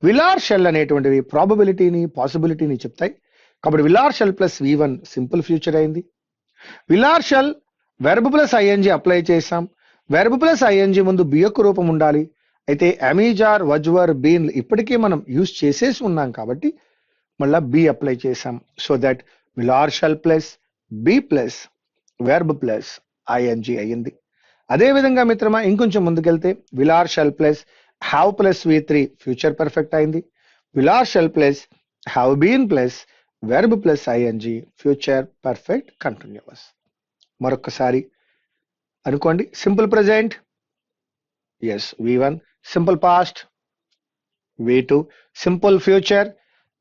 విల్ ఆర్ షెల్ అనేటువంటివి ప్రాబబిలిటీని, పాసిబిలిటీని చెప్తాయి. కాబట్టి will or shall plus V1 simple future అయింది. Will or shall verb plus ING apply చేసాం. వెర్బ్ ప్లస్ ING ముందు బి యొక్క రూపం ఉండాలి. అయితే అమీజార్, వజ్వర్, బీన్ ఇప్పటికే మనం యూజ్ చేసేసి ఉన్నాం కాబట్టి మళ్ళా బి అప్లై చేసాం. So that will or shall plus be plus verb plus ING అయ్యింది. అదే విధంగా మిత్రమా ఇంకొంచెం ముందుకెళ్తే will or shall plus have plus V3 future perfect అయింది. Will or shall plus have been plus verb plus ING future perfect continuous. మరొకసారి అనుకోండి. Simple present S V1, simple past V2, simple future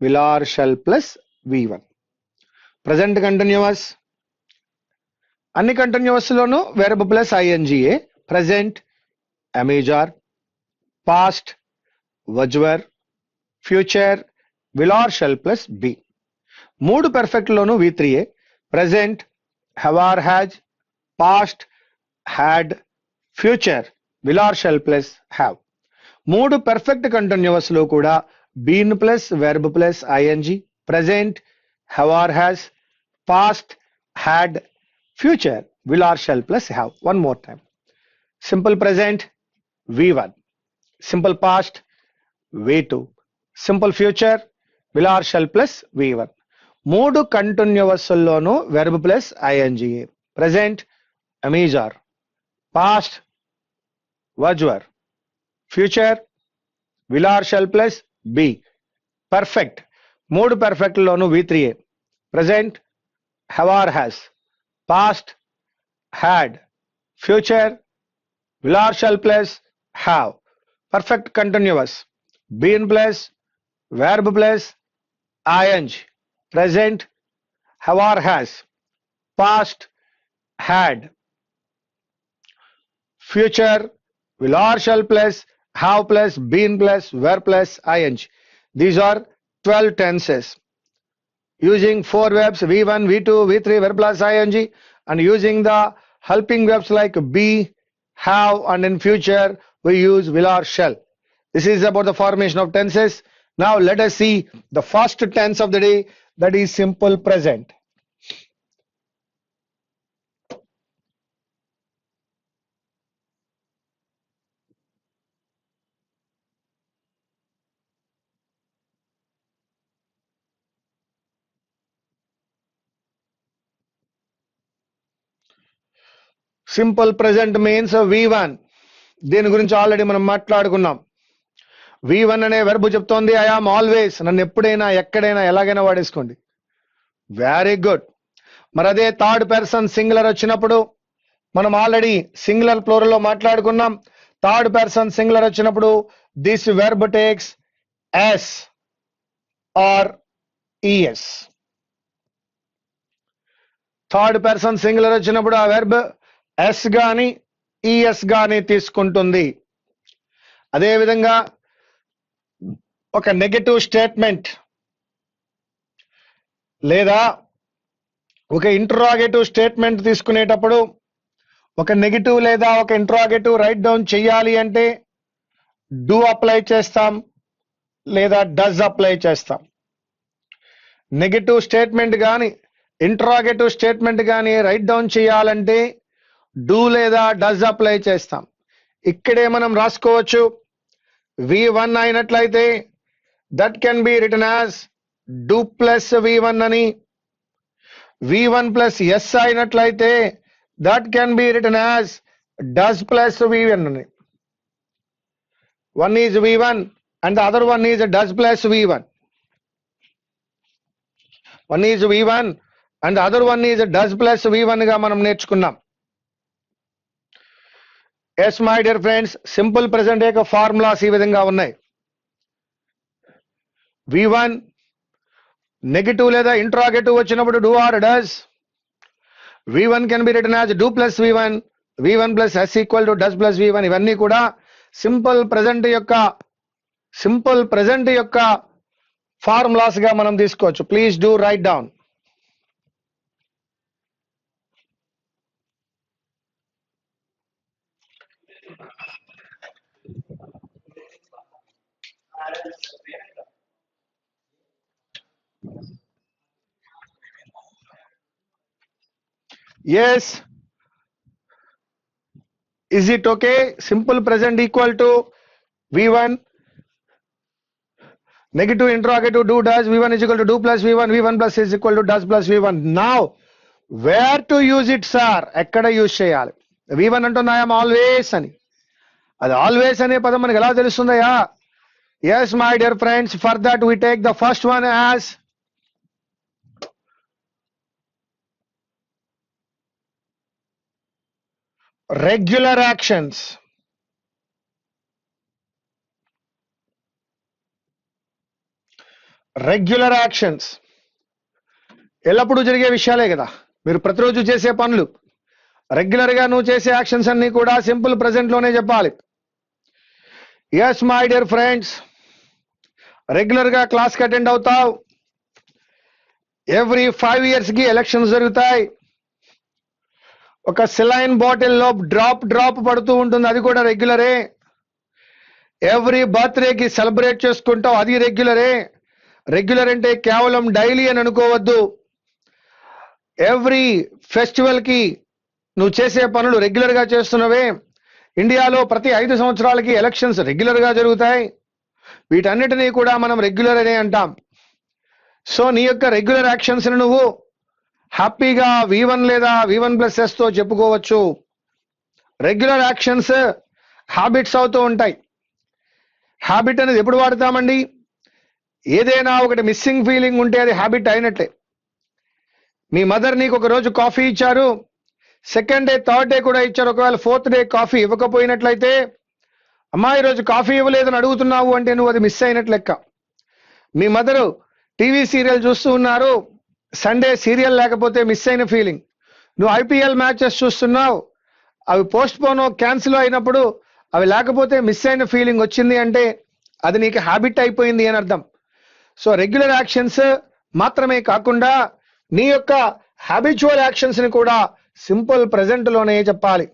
will or shall plus V1, present continuous అన్ని continuous లోను verb plus ING, present am is are, past was were, future will or shall plus be. 3 perfect లోను V3, present have or has, past had, future will or shall plus have. 3 perfect continuous లో కూడా been plus verb plus ING, present have or has, past had, future will or shall plus have. One more time. Simple present V1, simple past V2, simple future will or shall plus V1. 3 continuous లోను verb plus ING, present am is are, past was were, future will or shall plus be. Perfect 3 perfect లోను V3, present have or has, past had, future, will or shall plus have. Perfect continuous. Been plus verb plus ing. Present have or has. Past had. Future will or shall plus have plus been plus verb plus ing. These are 12 tenses. Using four verbs V1, V2, V3, verb plus ing, and using the helping verbs like be, have, and in future we use will or shall. This is about the formation of tenses. Now let us see the first tense of the day, that is simple present. Simple present means V1. దీని గురించి already మనం మాట్లాడుకున్నాం. V1 అనే verb చెప్తోంది I am always. నన్ను ఎప్పుడైనా ఎక్కడైనా ఎలాగైనా వాడేసుకోండి. Very good. మరి అదే థర్డ్ పర్సన్ సింగులర్ వచ్చినప్పుడు మనం ఆల్రెడీ సింగులర్ ప్లూరల్ లో మాట్లాడుకున్నాం. థర్డ్ పర్సన్ సింగులర్ వచ్చినప్పుడు this verb takes S or ES. Third person singular వచ్చినప్పుడు ఆ వెర్బ్ ఎస్ గాని ఈఎస్ గాని తీసుకుంటుంది. అదేవిధంగా ఒక నెగటివ్ స్టేట్మెంట్ లేదా ఒక ఇంట్రాగేటివ్ స్టేట్మెంట్ తీసుకునేటప్పుడు ఒక నెగటివ్ లేదా ఒక ఇంట్రాగేటివ్ రైట్ డౌన్ చేయాలి అంటే డూ అప్లై చేస్తాం లేదా డస్ అప్లై చేస్తాం. నెగటివ్ స్టేట్మెంట్ కానీ ఇంట్రాగేటివ్ స్టేట్మెంట్ కానీ రైట్ డౌన్ చేయాలంటే డూ లేదా డస్ అప్లై చేస్తాం. ఇక్కడే మనం రాసుకోవచ్చు. V1 అయినట్లయితే that can be written as do plus V1 అని. V1 ప్లస్ ఎస్ అయినట్లయితే that can be written as does plus V1 అని. One is V1 and the other one is does plus V1. One is V1 and the other one is does plus V1 గా మనం నేర్చుకున్నాం. Yes my dear friends, simple present యొక్క formulas ఈ విధంగా ఉన్నాయి. V1 negative లేదా interrogative వచ్చినప్పుడు do or does. V1 can be written as do plus V1, V1 plus S equal to does plus V1. ఇవన్నీ కూడా సింపుల్ ప్రెజెంట్ యొక్క formulas గా మనం తీసుకోవచ్చు. Please do write down. Yes. Is it okay? Simple present equal to V1. Negative interrogative do does. V1 is equal to do plus V1. V1 plus is equal to does plus V1. Now, where to use it, sir? ekkada use cheyali. V1 antunna I am always ani. అది always అనే పదం మనకి ఎలా తెలుస్తుందయ్యా? Yes, my dear friends, for that we take the first one as regular actions. Regular actions ఎల్లప్పుడూ జరిగే విషయాలే కదా, మీరు ప్రతిరోజు చేసే పనులు. రెగ్యులర్ గా నువ్వు చేసే యాక్షన్స్ అన్ని కూడా సింపుల్ ప్రెజెంట్ లోనే చెప్పాలి. Yes my dear friends, regular గా క్లాస్ కి అటెండ్ అవుతావు. ఎవ్రీ 5 years కి ఎలక్షన్స్ జరుగుతాయి. ఒక సెలైన్ బాటిల్లో డ్రాప్ పడుతూ ఉంటుంది, అది కూడా రెగ్యులరే. ఎవ్రీ బర్త్డేకి సెలబ్రేట్ చేసుకుంటావు, అది రెగ్యులరే. రెగ్యులర్ అంటే కేవలం డైలీ అని అనుకోవద్దు. ఎవ్రీ ఫెస్టివల్ కి నువ్వు చేసే పనులు రెగ్యులర్ గా చేస్తున్నవే. ఇండియాలో ప్రతి 5 సంవత్సరాలకి ఎలక్షన్స్ రెగ్యులర్ గా జరుగుతాయి. వీటన్నిటినీ కూడా మనం రెగ్యులర్ అనే అంటాం. సో నీ యొక్క రెగ్యులర్ యాక్షన్స్ ని నువ్వు హ్యాపీగా V1 లేదా V1 ప్లస్ ఎస్ తో చెప్పుకోవచ్చు. రెగ్యులర్ యాక్షన్స్ హ్యాబిట్స్ అవుతూ ఉంటాయి. హ్యాబిట్ అనేది ఎప్పుడు వాడతామండి? ఏదైనా ఒకటి మిస్సింగ్ ఫీలింగ్ ఉంటే అది హ్యాబిట్ అయినట్లే. మీ మదర్ నీకు ఒక రోజు కాఫీ ఇచ్చారు, సెకండ్ డే థర్డ్ డే కూడా ఇచ్చారు. ఒకవేళ ఫోర్త్ డే కాఫీ ఇవ్వకపోయినట్లయితే, అమ్మా ఈరోజు కాఫీ ఇవ్వలేదని అడుగుతున్నావు అంటే నువ్వు అది మిస్ అయినట్లు లెక్క. మీ మదరు టీవీ సీరియల్ చూస్తూ ఉన్నారు, సండే సీరియల్ లేకపోతే మిస్ అయిన ఫీలింగ్. నువ్వు ఐపీఎల్ మ్యాచెస్ చూస్తున్నావు, అవి పోస్ట్ పోన్ క్యాన్సిల్ అయినప్పుడు అవి లేకపోతే మిస్ అయిన ఫీలింగ్ వచ్చింది అంటే అది నీకు హ్యాబిట్ అయిపోయింది అని అర్థం. సో రెగ్యులర్ యాక్షన్స్ మాత్రమే కాకుండా నీ యొక్క హ్యాబిచువల్ యాక్షన్స్ ని కూడా సింపుల్ ప్రెజెంట్ లోనే చెప్పాలి.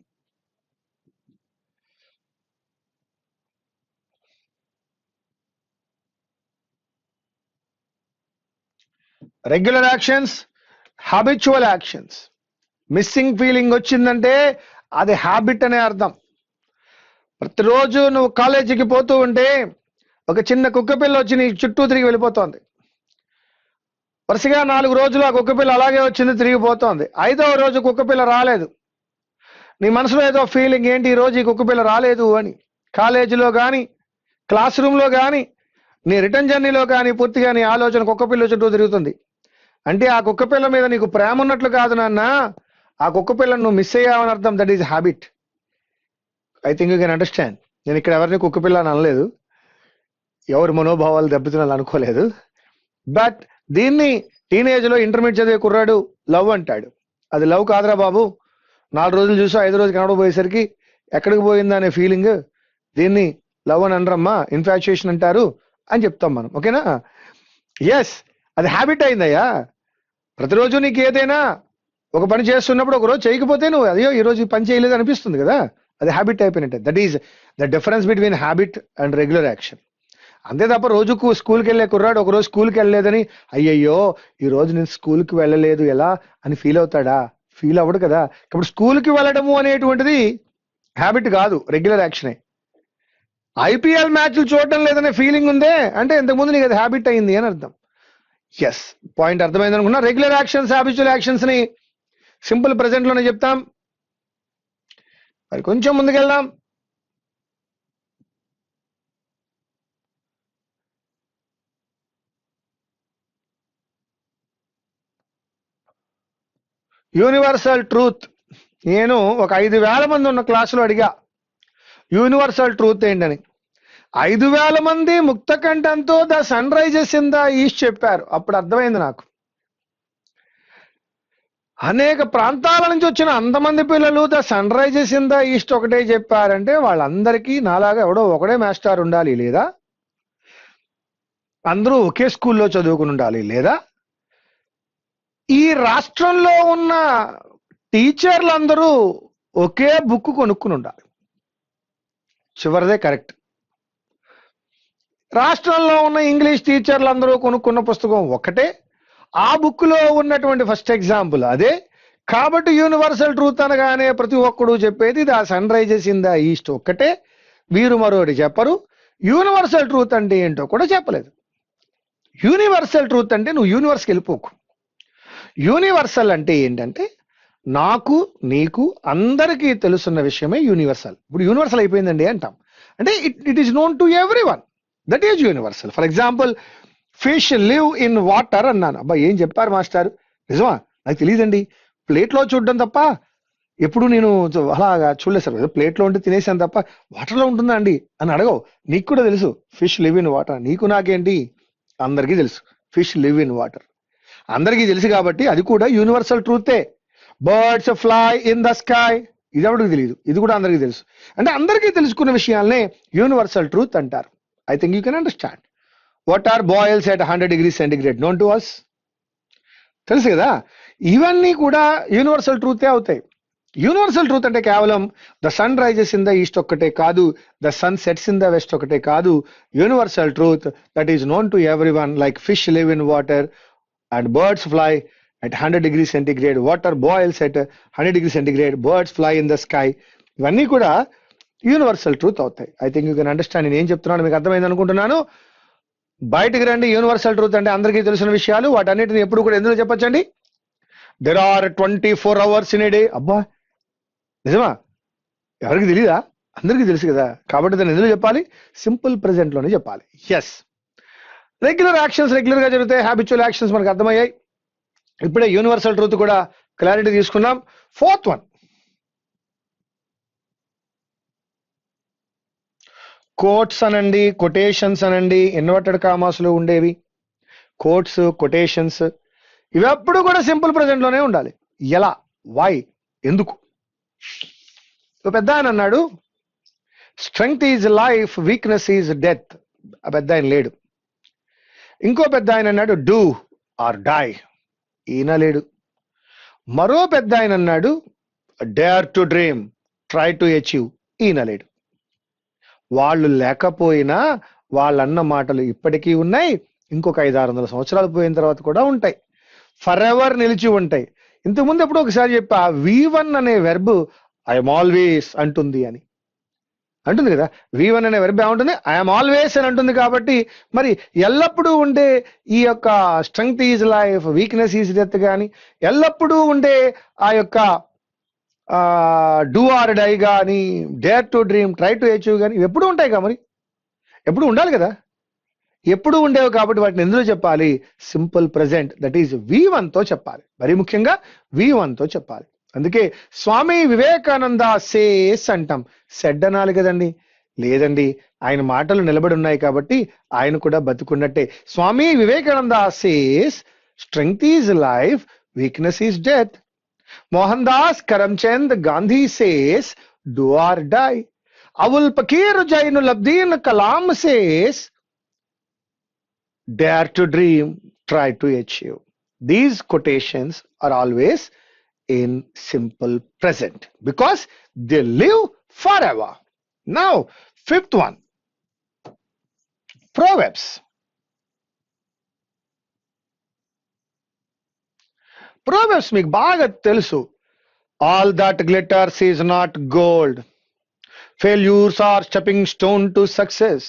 Regular actions, habitual actions. Missing feeling వచ్చిందంటే అది హ్యాబిట్ అనే అర్థం. ప్రతిరోజు నువ్వు కాలేజీకి పోతూ ఉంటే ఒక చిన్న కుక్కపిల్ల వచ్చి నీ చుట్టూ తిరిగి వెళ్ళిపోతోంది. వరుసగా 4 రోజులు ఆ కుక్కపిల్ల అలాగే వచ్చింది, తిరిగిపోతోంది. 5వ రోజు కుక్కపిల్ల రాలేదు. నీ మనసులో ఏదో ఫీలింగ్, ఏంటి ఈ రోజు ఈ కుక్కపిల్ల రాలేదు అని. కాలేజీలో కానీ, క్లాస్ రూమ్లో కానీ, నీ రిటర్న్ జర్నీలో కానీ పూర్తిగా నీ ఆలోచన కుక్కపిల్ల చుట్టూ తిరుగుతుంది. అంటే ఆ కుక్కపిల్ల మీద నీకు ప్రేమ ఉన్నట్లు కాదు నాన్న, ఆ కుక్కపిల్లను నువ్వు మిస్ అయ్యావని అర్థం. That is habit. I think you can understand. నేను ఇక్కడ ఎవరిని కుక్కపిల్ల అని అనలేదు, ఎవరి మనోభావాలు దెబ్బతినాలి అనుకోలేదు. బట్ దీన్ని టీనేజ్ లో ఇంటర్మీడియట్ చదివే కుర్రాడు లవ్ అంటాడు. అది లవ్ కాదురా బాబు. 4 రోజులు చూసా 5 రోజు కనబడిపోయేసరికి ఎక్కడికి పోయిందా అనే ఫీలింగ్, దీన్ని లవ్ అని అనరమ్మా, ఇన్ఫాచ్యుయేషన్ అంటారు అని చెప్తాం మనం. ఓకేనా? ఎస్, అది హ్యాబిట్ అయిందయ్యా. ప్రతిరోజు నీకు ఏదైనా ఒక పని చేస్తున్నప్పుడు ఒక రోజు చేయకపోతే నువ్వు అయ్యో ఈ రోజు ఈ పని చేయలేదు అనిపిస్తుంది కదా, అది హ్యాబిట్ అయిపోయినట్టే. That is the difference between habit and regular action. అంతే తప్ప రోజుకు స్కూల్కి వెళ్ళే కుర్రాడు ఒక రోజు స్కూల్కి వెళ్ళలేదని అయ్యయ్యో ఈ రోజు నేను స్కూల్కి వెళ్ళలేదు ఎలా అని ఫీల్ అవుతాడా? ఫీల్ అవ్వడు కదా. కాబట్టి స్కూల్కి వెళ్ళడము అనేటువంటిది హ్యాబిట్ కాదు, రెగ్యులర్ యాక్షనే. ఐపీఎల్ మ్యాచ్లు చూడటం లేదనే ఫీలింగ్ ఉందే అంటే ఇంతకుముందు నీకు అది హ్యాబిట్ అయింది అని అర్థం. ఎస్, పాయింట్ అర్థమైంది అనుకున్నా. రెగ్యులర్ యాక్షన్స్, హ్యాబిచువల్ యాక్షన్స్ ని సింపుల్ ప్రెజెంట్ లోనే చెప్తాం. మరి కొంచెం ముందుకెళ్దాం. Universal truth. నేను ఒక 5,000 మంది ఉన్న క్లాసులో అడిగా యూనివర్సల్ ట్రూత్ ఏంటని. 5,000 మంది ముక్త కంఠంతో the sun rises in the east చెప్పారు. అప్పుడు అర్థమైంది నాకు, అనేక ప్రాంతాల నుంచి వచ్చిన అంతమంది పిల్లలు the sun rises in the east ఒకటే చెప్పారంటే వాళ్ళందరికీ నాలాగా ఎవడో ఒకడే మాస్టర్ ఉండాలి, లేదా అందరూ ఒకే స్కూల్లో చదువుకుని ఉండాలి, లేదా ఈ రాష్ట్రంలో ఉన్న టీచర్లందరూ ఒకే బుక్ కొనుక్కుని ఉండాలి. చివరిదే కరెక్ట్. రాష్ట్రంలో ఉన్న ఇంగ్లీష్ టీచర్లందరూ కొనుక్కున్న పుస్తకం ఒకటే, ఆ బుక్ లో ఉన్నటువంటి ఫస్ట్ ఎగ్జాంపుల్ అదే. కాబట్టి యూనివర్సల్ ట్రూత్ అనగానే ప్రతి ఒక్కడు చెప్పేది the sun rises in the east ఒక్కటే, వీరు మరోటి చెప్పరు. యూనివర్సల్ ట్రూత్ అంటే ఏంటో కూడా చెప్పలేదు. యూనివర్సల్ ట్రూత్ అంటే నువ్వు యూనివర్స్కి వెళ్ళిపోకు. యూనివర్సల్ అంటే ఏంటంటే నాకు నీకు అందరికీ తెలుసున్న విషయమే యూనివర్సల్. ఇప్పుడు యూనివర్సల్ అయిపోయిందండి అంటాం అంటే it is known to every one. That is universal. For example fish live in water అన్నాను. అబ్బా ఏం చెప్పారు మాస్టర్, నిజమా? నాకు తెలియదండి, ప్లేట్లో చూడడం తప్ప ఎప్పుడు నేను అలాగా చూడలేదు సార్. ప్లేట్లో ఉంటే తినేసాను తప్ప వాటర్లో ఉంటుందా అండి అని అడగవు. నీకు కూడా తెలుసు ఫిష్ లివ్ ఇన్ వాటర్. నీకు నాకేంటి, అందరికీ తెలుసు ఫిష్ లివ్ ఇన్ వాటర్. అందరికీ తెలుసు కాబట్టి అది కూడా యూనివర్సల్ ట్రూతే. Birds fly in the sky, ఇది ఎవరికి తెలియదు, ఇది కూడా అందరికీ తెలుసు. అంటే అందరికీ తెలుసుకున్న విషయాలనే యూనివర్సల్ ట్రూత్ అంటారు. I think you can understand. Water boils at 100 degrees centigrade known to us? తెలుసు కదా. ఇవన్నీ కూడా యూనివర్సల్ ట్రూతే అవుతాయి. యూనివర్సల్ ట్రూత్ అంటే కేవలం the sun rises in the east ఒక్కటే కాదు, the sun sets in the west ఒకటే కాదు. Universal truth that is known to everyone, like fish live in water and birds fly at 100 degrees centigrade, water boils at 100 degrees centigrade, birds fly in the sky. ఇవన్నీ కూడా universal truth అవుతాయి. I think you can understand. నేను ఏం చెప్తున్నాను మీకు అర్థమైంది అనుకుంటున్నాను. బయటికి రండి. యూనివర్సల్ ట్రూత్ అంటే అందరికీ తెలిసిన విషయాలు, వాటన్నిటిని ఎప్పుడు కూడా ఎందులో చెప్పొచ్చండి? There are 24 hours in a day. అబ్బా నిజమా? ఎవరికి తెలీదా? అందరికీ తెలుసు కదా. కాబట్టి దాన్ని ఎందులో చెప్పాలి? సింపుల్ ప్రెజెంట్ లోనే చెప్పాలి. ఎస్, రెగ్యులర్ యాక్షన్స్ రెగ్యులర్ గా జరుగుతాయి. హ్యాబిచువల్ యాక్షన్స్ మనకు అర్థమయ్యాయి. ఇప్పుడే యూనివర్సల్ ట్రూత్ కూడా క్లారిటీ తీసుకున్నాం. ఫోర్త్ వన్, కోట్స్ అనండి, కొటేషన్స్ అనండి, ఇన్వర్టెడ్ కామాస్ లో ఉండేవి కోట్స్, కొటేషన్స్, ఇవెప్పుడు కూడా సింపుల్ ప్రెజెంట్ లోనే ఉండాలి. ఎలా? వై? ఎందుకు? ఒక పెద్ద ఆయన అన్నాడు, strength is life, weakness is death. ఆ పెద్ద ఆయన లేడు. ఇంకో పెద్ద ఆయన అన్నాడు, డూ ఆర్ డై. ఈయన లేడు. మరో పెద్ద ఆయన అన్నాడు, dare to dream, try to achieve. ఈయన లేడు. వాళ్ళు లేకపోయినా వాళ్ళన్న మాటలు ఇప్పటికీ ఉన్నాయి, ఇంకొక 500-600 సంవత్సరాలు పోయిన తర్వాత కూడా ఉంటాయి, ఫర్ ఎవర్ నిలిచి ఉంటాయి. ఇంతకుముందు ఎప్పుడు ఒకసారి చెప్పా, V1 అనే వెర్బ్ ఐఎమ్ ఆల్వేస్ అంటుంది అని అంటుంది కదా. V1 అనే వెర్బ్ ఏమంటుంది? ఐఎమ్ ఆల్వేస్ అని అంటుంది. కాబట్టి మరి ఎల్లప్పుడూ ఉండే ఈ యొక్క strength is life, weakness is death కానీ, ఎల్లప్పుడూ ఉండే ఆ యొక్క డూ ఆర్ డై కానీ, dare to dream, try to achieve కానీ ఎప్పుడు ఉంటాయి కదా, మరి ఎప్పుడు ఉండాలి కదా. ఎప్పుడు ఉండేవి కాబట్టి వాటిని ఎందులో చెప్పాలి? Simple present, that is V1 తో చెప్పాలి. మరి ముఖ్యంగా V1 తో చెప్పాలి. అందుకే స్వామి వివేకానంద సేస్ అంటాం. సెడ్ అనాలి కదండి. లేదండి, ఆయన మాటలు నిలబడి ఉన్నాయి కాబట్టి ఆయన కూడా బతుకున్నట్టే. Swami Vivekananda says strength is life, weakness is death. Mohandas Karamchand Gandhi says do or die. Avul Pakir Jainulabdeen Kalam says dare to dream, try to achieve. These quotations are always in simple present because they live forever. Now, fifth one, Proverbs. Proverbs మీకు బాగా తెలుసు. All that glitters is not gold. Failures are stepping stone to success.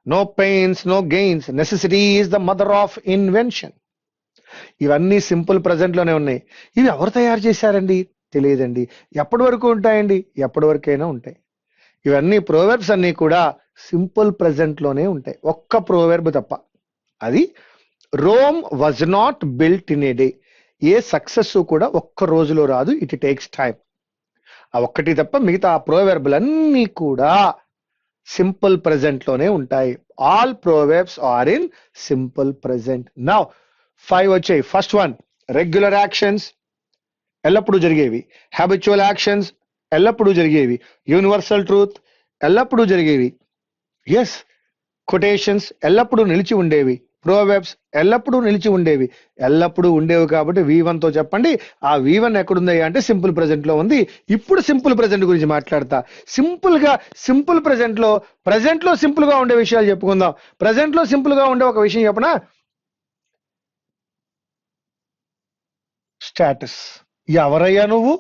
No pains, no gains. Necessity is the mother of invention. ఇవన్నీ simple present లోనే ఉన్నాయి. ఇవి ఎవరు తయారు చేశారండి? తెలియదండి. ఎప్పటి వరకు ఉంటాయండి? ఎప్పటి వరకైనా ఉంటాయి. ఇవన్నీ ప్రోవెర్బ్స్ అన్ని కూడా సింపుల్ ప్రెజెంట్ లోనే ఉంటాయి, ఒక్క ప్రోవెర్బ్ తప్ప. అది Rome was not built in a day. A success కూడా ఒక్క రోజులో రాదు, ఇట్ టేక్స్ టైం. ఆ ఒక్కటి తప్ప మిగతా ఆ ప్రోవెర్బులన్నీ కూడా సింపుల్ ప్రెజెంట్ లోనే ఉంటాయి. All proverbs are in simple present. Now 5 వచ్చాయి. ఫస్ట్ వన్, రెగ్యులర్ యాక్షన్స్, ఎల్లప్పుడూ జరిగేవి. హ్యాబిచువల్ యాక్షన్స్, ఎల్లప్పుడూ జరిగేవి. యూనివర్సల్ ట్రూత్, ఎల్లప్పుడూ జరిగేవి. ఎస్, కొటేషన్స్, ఎల్లప్పుడూ నిలిచి ఉండేవి. ప్రోవెబ్స్, ఎల్లప్పుడూ నిలిచి ఉండేవి. ఎల్లప్పుడూ ఉండేవి కాబట్టి V1 తో చెప్పండి. ఆ V1 ఎక్కడుంది అంటే సింపుల్ ప్రెజెంట్ లో ఉంది. ఇప్పుడు సింపుల్ ప్రెజెంట్ గురించి మాట్లాడతా. సింపుల్ ప్రెజెంట్ లో సింపుల్ గా ఉండే విషయాలు చెప్పుకుందాం. ప్రెజెంట్ లో సింపుల్ గా ఉండే ఒక విషయం చెప్పనా? స్టేటస్. ఎవరయ్యా నువ్వు?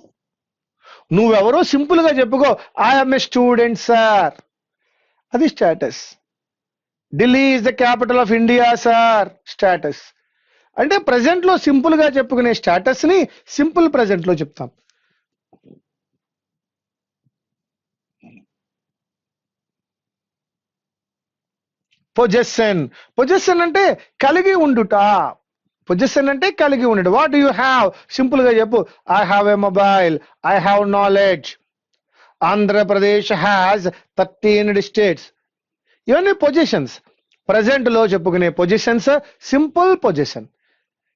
నువ్వెవరో సింపుల్ గా చెప్పుకో. ఐఎమ్ ఏ స్టూడెంట్ సార్, అది status. Delhi is the capital of India sir, status. అంటే ప్రెజెంట్ లో సింపుల్ గా చెప్పుకునే స్టేటస్ ని సింపుల్ ప్రెజెంట్ లో చెప్తాం. పొజెషన్ అంటే కలిగి ఉండుట. పొజెషన్ అంటే కలిగి ఉండడు. What do you have? Simple గా చెప్పు. I have a mobile, I have knowledge. Andhra Pradesh has 13 states. ఇవన్నీ పొజిషన్స్. ప్రజెంట్ లో చెప్పుకునే positions simple position.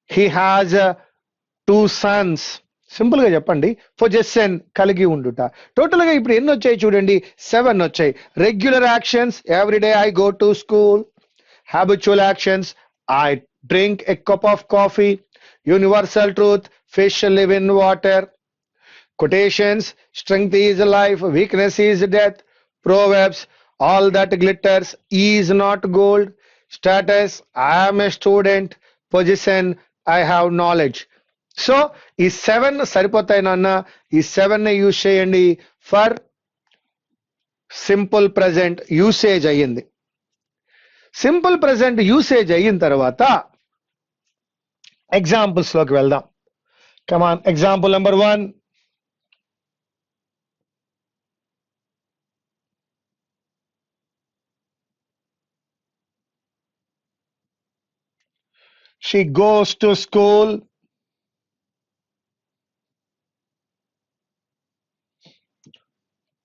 He has 2 sons. Simple గా చెప్పండి. పొజెషన్, కలిగి ఉండుట. టోటల్ గా ఇప్పుడు ఎన్ని వచ్చాయి చూడండి, 7 వచ్చాయి. Regular actions, everyday I go to school. Habitual actions, I drink a cup of coffee. Universal truth, fish live in water. Quotations, strength is life, weakness is death. Proverbs, all that glitters is not gold. Status, I am a student. Position, I have knowledge. So ఈ 7 సరిపోతాయి నాన్న. ఈ 7 ని use చేయండి for simple present. Usage అయ్యింది. Simple present usage అయిన తర్వాత examples లోకి వెళ్దాం. కమాన్, example number 1. She goes to school.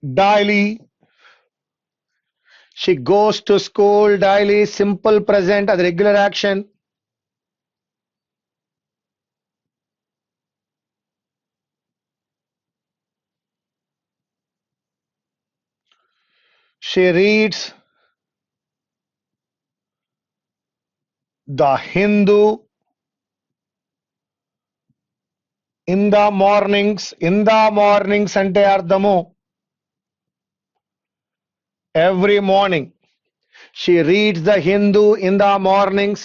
Daily. She goes to school daily. Simple present, అది regular action. She reads the Hindu in the mornings. In the mornings అంటే అర్థము every morning. She reads the Hindu in the mornings.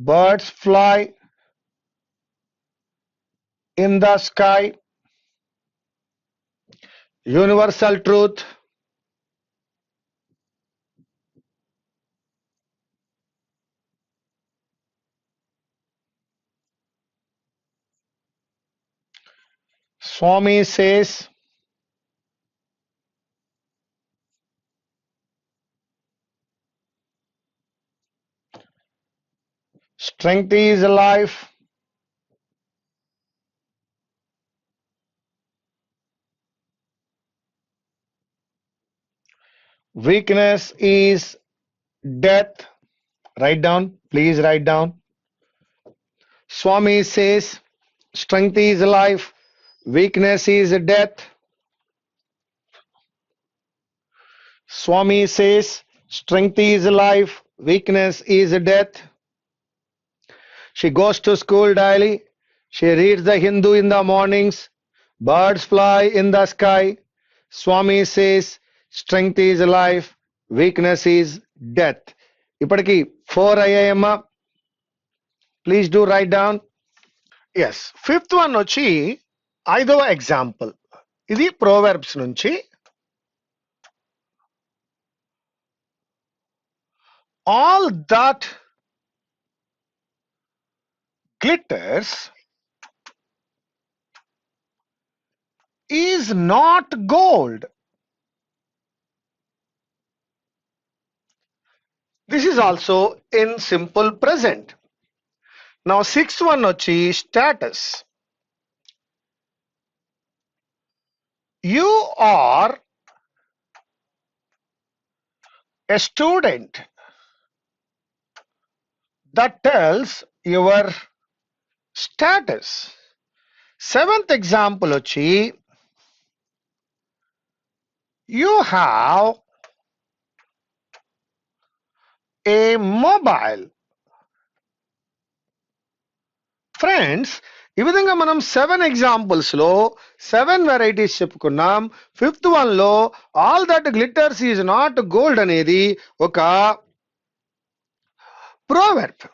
Birds fly in the sky. Universal truth. Swami says strength is life. Weakness is death. Write down. Please write down. Swami says strength is life. Weakness is death. Swami says strength is life. Weakness is death. She goes to school daily. She reads the Hindu in the mornings. Birds fly in the sky. Swami says strength is life. Weakness is death. ఇప్పటికి 4 అయ్యాయమ్మా. Please do write down. Yes, fifth one వచ్చి 5వ example. ఇది proverbs నుంచి. All that glitters is not gold. This is also in simple present. Now sixth one వచ్చి status. You are a student. That tells your status. Seventh example వచ్చి you have a mobile. Friends, ఈ విధంగా మనం 7 examples లో 7 varieties చెప్పుకున్నాం. Fifth one లో all that glitters is not gold అనేది ఒక ప్రోవర్బ్.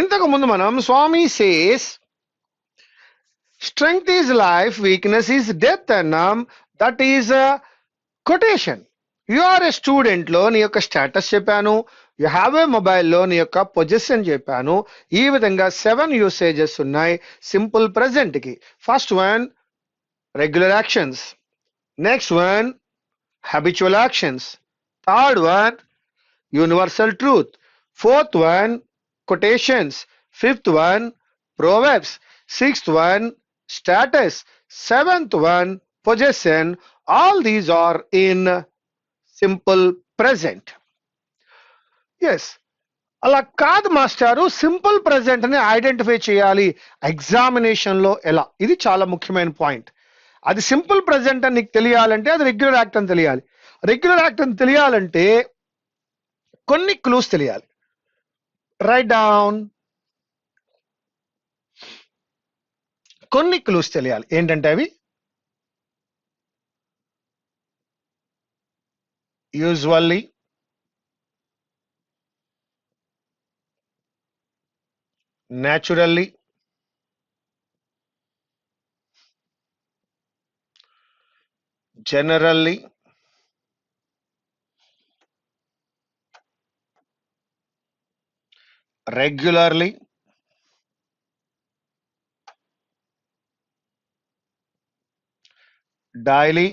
ఇంతకు ముందు మనం Swami says strength is life, weakness is death అన్నాం. That is quotation. You are a student లో నీ యొక్క స్టేటస్ చెప్పాను. యు హ్యావ్ ఏ మొబైల్ లో నీ యొక్క పొజిషన్ చెప్పాను. ఈ విధంగా 7 యూసేజెస్ ఉన్నాయి సింపుల్ ప్రెజెంట్ కి. First one regular actions, next one habitual actions, third one universal truth, fourth one quotations, fifth one proverbs, sixth one status, seventh one possession. All these are in simple present. Yes, అలా కాదు మాస్టారు, simple present ని identify చేయాలి examination లో ఎలా? ఇది చాలా ముఖ్యమైన పాయింట్. అది సింపుల్ ప్రెజెంట్ అని నీకు తెలియాలంటే అది రెగ్యులర్ యాక్ట్ అని తెలియాలి. రెగ్యులర్ యాక్ట్ అని తెలియాలంటే కొన్ని క్లూస్ తెలియాలి. Right down. కొన్ని క్లూస్ తెలియాలి. ఏంటంటే అవి usually, naturally, generally, regularly, daily,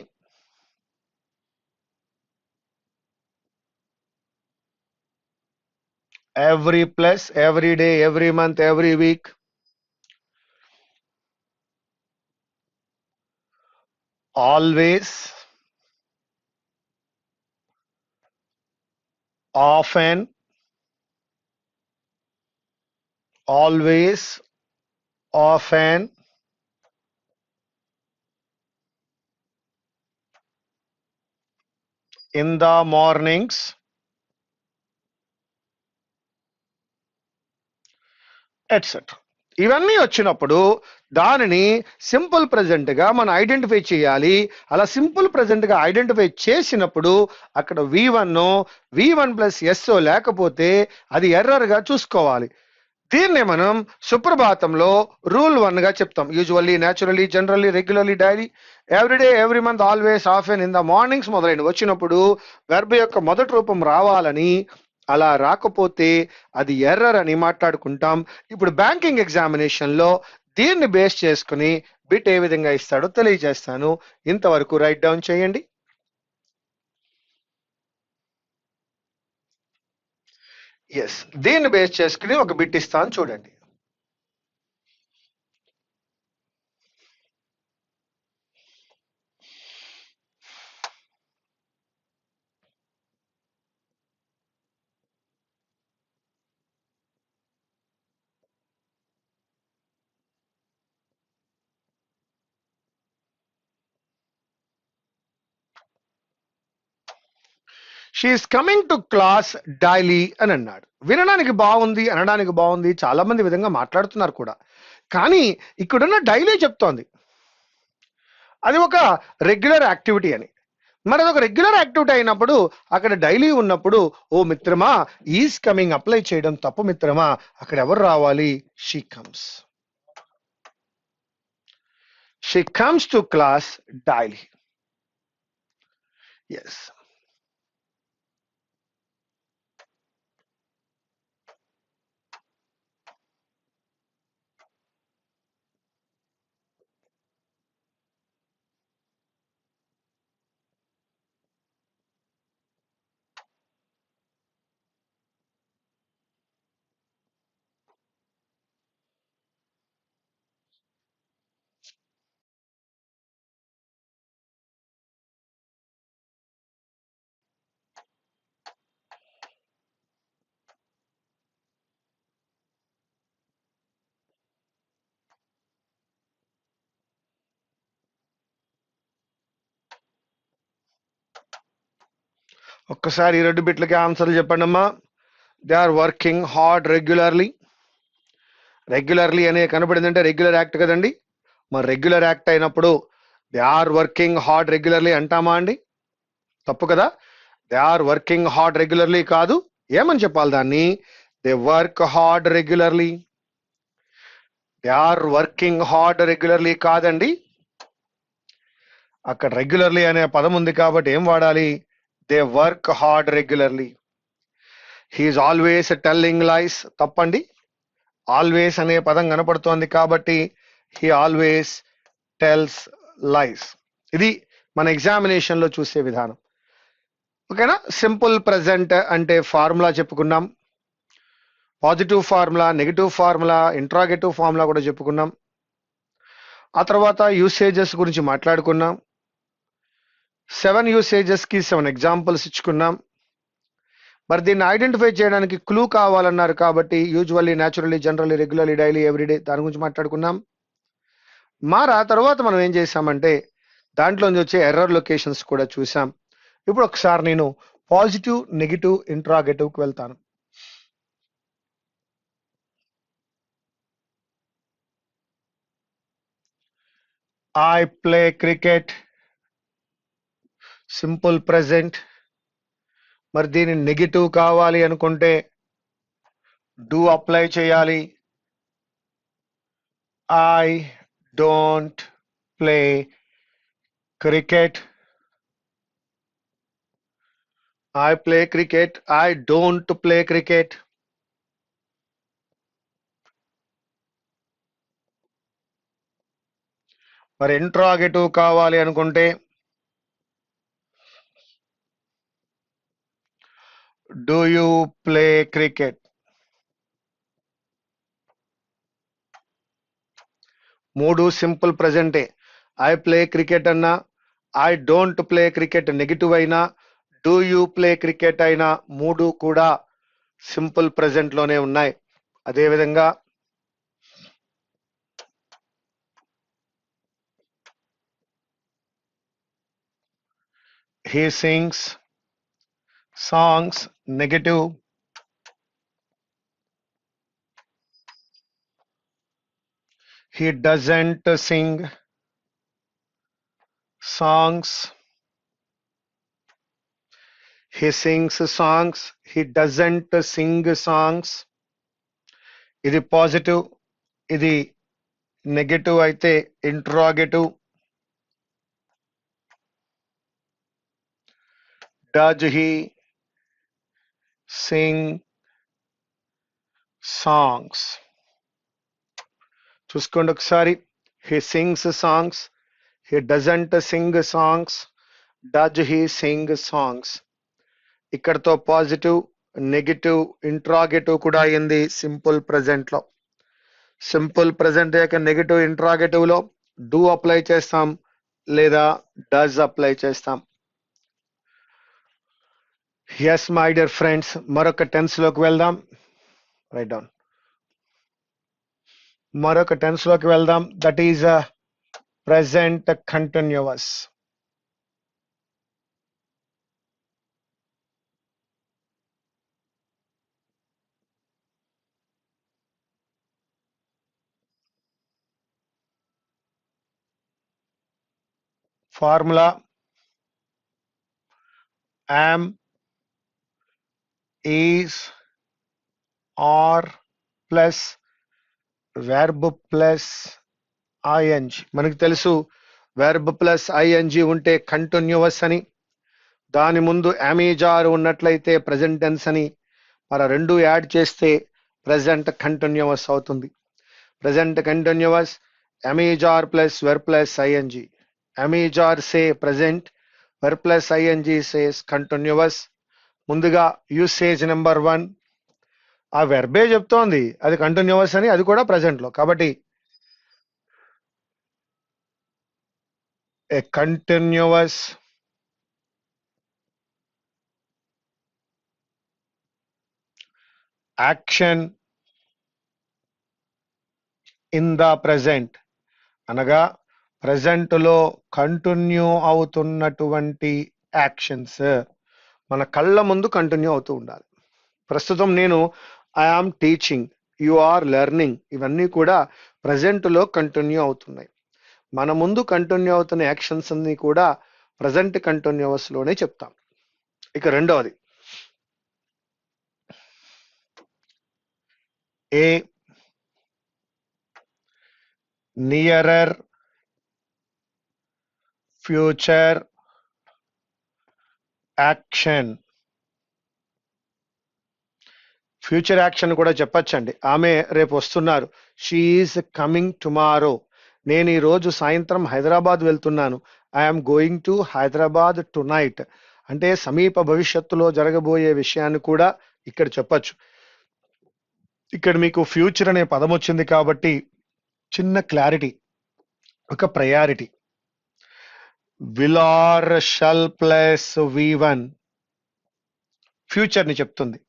every plus, every day, every month, every week. Always, often, always, often, in the mornings, etcetera. ఇవన్నీ వచ్చినప్పుడు దానిని సింపుల్ ప్రెజెంట్ గా మనం ఐడెంటిఫై చేయాలి. అలా సింపుల్ ప్రెజెంట్ గా ఐడెంటిఫై చేసినప్పుడు అక్కడ V1 ప్లస్ ఎస్ లేకపోతే అది ఎర్రర్ గా చూసుకోవాలి. దీన్నే మనం సుప్రభాతంలో రూల్ 1 గా చెప్తాం. Usually, naturally, generally, regularly, daily, everyday, every month, always, often, in the mornings మొదలైన వచ్చినప్పుడు వెర్బ్ యొక్క మొదటి రూపం రావాలని, అలా రాకపోతే అది ఎర్రర్ అని మాట్లాడుకుంటాం. ఇప్పుడు బ్యాంకింగ్ ఎగ్జామినేషన్ లో దీన్ని బేస్ చేసుకుని బిట్ ఏ విధంగా ఇస్తాడో తెలియజేస్తాను. ఇంతవరకు రైట్ డౌన్ చేయండి. ఎస్, దీన్ని బేస్ చేసుకుని ఒక బిట్ ఇస్తాను చూడండి. She is coming to class daily అని అన్నాడు. వినడానికి బాగుంది, అనడానికి బాగుంది, చాలా మంది విధంగా మాట్లాడుతున్నారు కూడా. కానీ ఇక్కడున్న డైలీ చెప్తోంది అది ఒక రెగ్యులర్ యాక్టివిటీ అని. మరి అది ఒక రెగ్యులర్ యాక్టివిటీ అయినప్పుడు అక్కడ డైలీ ఉన్నప్పుడు, ఓ మిత్రమా, ఈజ్ కమింగ్ అప్లై చేయడం తప్పు మిత్రమా. అక్కడ ఎవరు రావాలి? She comes. She comes to class daily. Yes. ఒక్కసారి ఈ రెండు బిట్లకి ఆన్సర్లు చెప్పండి అమ్మా. They are working hard regularly. Regularly అనే కనబడిందంటే రెగ్యులర్ యాక్ట్ కదండి. మరి రెగ్యులర్ యాక్ట్ అయినప్పుడు they are working hard regularly అంటామా అండి? తప్పు కదా. They are working hard regularly కాదు. ఏమని చెప్పాలి దాన్ని? They work hard regularly. They are working hard regularly కాదండి. అక్కడ రెగ్యులర్లీ అనే పదం ఉంది కాబట్టి ఏం వాడాలి? They work hard regularly. He is always telling lies. తప్పండి. ఆల్వేస్ అనే పదం కనపడుతోంది కాబట్టి హీ ఆల్వేస్ టెల్స్ లైస్. ఇది మన ఎగ్జామినేషన్ లో చూసే విధానం. ఓకేనా? సింపుల్ ప్రెజెంట్ అంటే ఫార్ములా చెప్పుకున్నాం. Positive formula, negative formula, interrogative formula కూడా చెప్పుకున్నాం. ఆ తర్వాత యూసేజెస్ గురించి మాట్లాడుకున్నాం. 7 యూసేజెస్ కి 7 ఎగ్జాంపుల్స్ ఇచ్చుకున్నాం. మరి దీన్ని ఐడెంటిఫై చేయడానికి క్లూ కావాలన్నారు కాబట్టి usually, naturally, generally, regularly, daily, everyday దాని గురించి మాట్లాడుకున్నాం. తర్వాత మనం ఏం చేసామంటే దాంట్లోంచి వచ్చే ఎర్రర్ లొకేషన్స్ కూడా చూసాం. ఇప్పుడు ఒకసారి నేను పాజిటివ్, నెగిటివ్, ఇంట్రాగేటివ్ కి వెళ్తాను. I play cricket, simple present. మరి దీని నెగిటివ్ కావాలి అనుకుంటే డూ అప్లై చేయాలి. I don't play cricket. I play cricket. I don't play cricket. మరి ఇంట్రాగేటివ్ కావాలి అనుకుంటే డూ యూ ప్లే క్రికెట్. మూడు సింపుల్ ప్రెజెంటే. ఐ ప్లే క్రికెట్ అన్నా, I don't play cricket negative అయినా, డూ యూ ప్లే క్రికెట్ అయినా మూడు కూడా సింపుల్ ప్రెజెంట్ లోనే ఉన్నాయి. అదేవిధంగా he sings songs negative, he doesn't sing songs, he sings songs, he doesn't sing songs. ఇది పాజిటివ్, ఇది నెగటివ్ అయితే interrogative. Does he sing songs? చూసుకోండి ఒకసారి. He sings songs, he doesn't sing songs, does he sing songs. ఇక్కడతో positive, negative, interrogative కూడా అయింది simple present లో. Simple present యొక్క నెగిటివ్ ఇంట్రాగేటివ్ లో డూ అప్లై చేస్తాం లేదా డస్ అప్లై చేస్తాం. ఎస్ మై డియర్ ఫ్రెండ్స్, మరొక టెన్స్ లోకి వెళ్దాం. Right down. మరొక టెన్స్ లోకి వెళ్దాం. That is present continuous. Formula am, is, are plus verb plus ing. మనకు తెలుసు వెర్బ్ ప్లస్ ఐఎన్జి ఉంటే కంటిన్యూస్ అని, దాని ముందు అమీజార్ ఉన్నట్లయితే ప్రెజెంట్ టెన్స్ అని, మరి రెండు యాడ్ చేస్తే ప్రెజెంట్ కంటిన్యూస్ అవుతుంది. Present continuous am is are plus verb plus ING. Am is are say present, verb plus ING says continuous. ముందుగా యూసేజ్ నెంబర్ 1, ఆ వెర్బే చెప్తోంది అది కంటిన్యూస్ అని, అది కూడా ప్రెజెంట్ లో. కాబట్టి a continuous action in the present, అనగా ప్రెజెంట్ లో కంటిన్యూ అవుతున్నటువంటి యాక్షన్స్ మన కళ్ళ ముందు కంటిన్యూ అవుతూ ఉండాలి. ప్రస్తుతం నేను I am teaching, you are learning, ఇవన్నీ కూడా ప్రెజెంట్ లో కంటిన్యూ అవుతున్నాయి. మన ముందు కంటిన్యూ అవుతున్న యాక్షన్స్ అన్ని కూడా ప్రెజెంట్ కంటిన్యూస్ లోనే చెప్తాం. ఇక రెండవది a nearer future action. Future action కూడా చెప్పచ్చండి. ఆమె రేపు వస్తున్నారు, షీ ఈజ్ కమింగ్ టుమారో. నేను ఈ రోజు సాయంత్రం హైదరాబాద్ వెళ్తున్నాను, I'm going to Hyderabad to night. అంటే సమీప భవిష్యత్తులో జరగబోయే విషయాన్ని కూడా ఇక్కడ చెప్పచ్చు. ఇక్కడ మీకు ఫ్యూచర్ అనే పదం వచ్చింది కాబట్టి చిన్న క్లారిటీ, ఒక priority. Will or shall plus V1 future ని చెప్తుంది.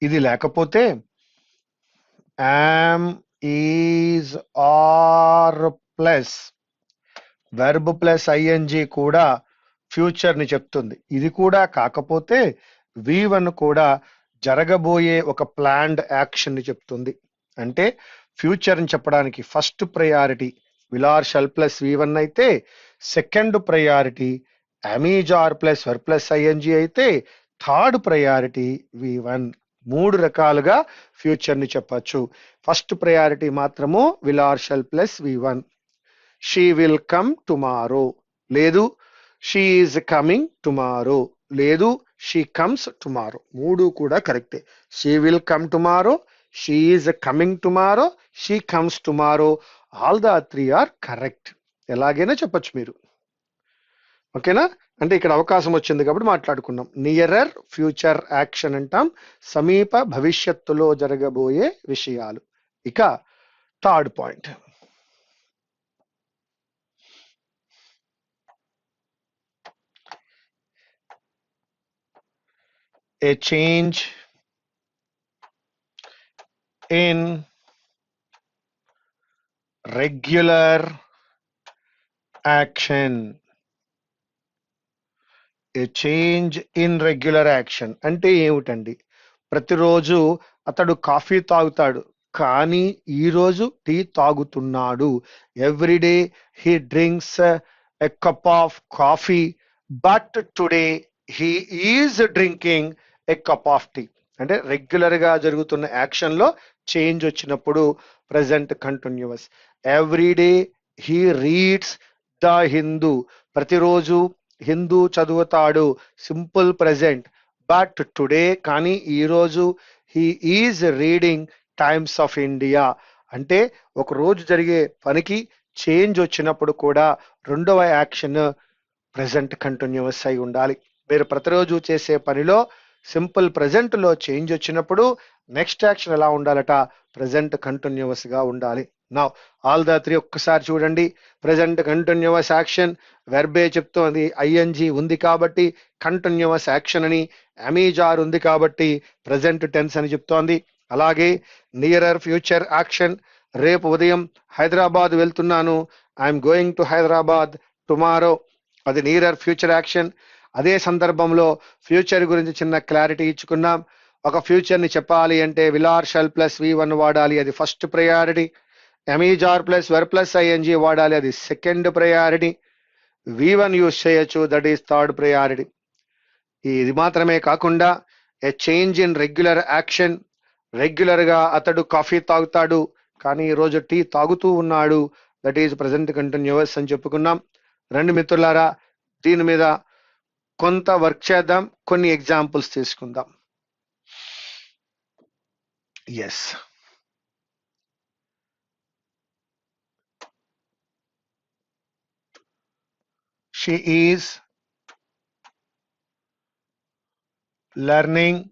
ఇది లేకపోతే am, is, are plus verb plus ING కూడా ఫ్యూచర్ ని చెప్తుంది. ఇది కూడా కాకపోతే V1 కూడా జరగబోయే ఒక ప్లాన్డ్ యాక్షన్ ని చెప్తుంది. అంటే ఫ్యూచర్ ని చెప్పడానికి first priority will or shall plus V1 అయితే, second priority am is are plus verb plus ING అయితే, థర్డ్ ప్రయారిటీ V1. మూడు రకాలుగా ఫ్యూచర్ ని చెప్పచ్చు. ఫస్ట్ ప్రయారిటీ మాత్రము will or shall plus V1. She will come tomorrow, లేదు షీ ఈజ్ కమింగ్ టుమారో, లేదు she comes tomorrow. మూడు కూడా కరెక్టే. She will come tomorrow, she is coming tomorrow, she comes tomorrow. All the three are correct. ఎలాగైనా చెప్పచ్చు మీరు. ఓకేనా? అంటే ఇక్కడ అవకాశం వచ్చింది కాబట్టి మాట్లాడుకున్నాం. నియరర్ ఫ్యూచర్ యాక్షన్ అంటాం, సమీప భవిష్యత్తులో జరగబోయే విషయాలు. ఇక third point, A change in regular action. A change in regular action అంటే ఏమిటండి? ప్రతిరోజు అతడు కాఫీ తాగుతాడు, కానీ ఈరోజు టీ తాగుతున్నాడు. Everyday he drinks a cup of coffee, but today he is drinking a cup of tea. అంటే రెగ్యులర్ గా జరుగుతున్న యాక్షన్ లో చేంజ్ వచ్చినప్పుడు present continuous. Everyday he reads the Hindu. ప్రతిరోజు హిందూ చదువుతాడు, సింపుల్ ప్రెసెంట్. బట్ టుడే కానీ ఈరోజు he is reading Times of India. అంటే ఒక రోజు జరిగే పనికి చేంజ్ వచ్చినప్పుడు కూడా రెండవ యాక్షన్ ప్రెసెంట్ కంటిన్యూస్ అయి ఉండాలి. మీరు ప్రతిరోజు చేసే పనిలో సింపుల్ ప్రెసెంట్ లో చేంజ్ వచ్చినప్పుడు నెక్స్ట్ యాక్షన్ ఎలా ఉండాలట? ప్రెసెంట్ కంటిన్యూస్ గా ఉండాలి. నౌ ఆల్ ద త్రీ ఒక్కసారి చూడండి. ప్రెసెంట్ కంటిన్యూస్ యాక్షన్ వెర్బే చెప్తోంది, ఐఎన్జి ఉంది కాబట్టి కంటిన్యూస్ యాక్షన్ అని, అమీజార్ ఉంది కాబట్టి ప్రెసెంట్ టెన్స్ అని చెప్తోంది. అలాగే నియరర్ ఫ్యూచర్ యాక్షన్, రేపు ఉదయం హైదరాబాద్ వెళ్తున్నాను, I'm going to Hyderabad tomorrow, అది నియరర్ ఫ్యూచర్ యాక్షన్. అదే సందర్భంలో ఫ్యూచర్ గురించి చిన్న క్లారిటీ ఇచ్చుకున్నాం. ఒక ఫ్యూచర్ ని చెప్పాలి అంటే విల్ షల్ ప్లస్ V1 వాడాలి, అది first priority. Am is are plus verb plus ING వాడాలి, అది సెకండ్ ప్రయారిటీ. V1 యూజ్ చేయొచ్చు, దట్ ఈస్ థర్డ్ ప్రయారిటీ. ఇది మాత్రమే కాకుండా a change in regular action, regular గా అతడు కాఫీ తాగుతాడు కానీ ఈ రోజు టీ తాగుతూ ఉన్నాడు, దట్ ఈజ్ ప్రెసెంట్ కంటిన్యూస్ అని చెప్పుకున్నాం. రెండు మిత్రులారా, దీని మీద కొంత వర్క్ చేద్దాం, కొన్ని ఎగ్జాంపుల్స్ తీసుకుందాం. Yes, she is learning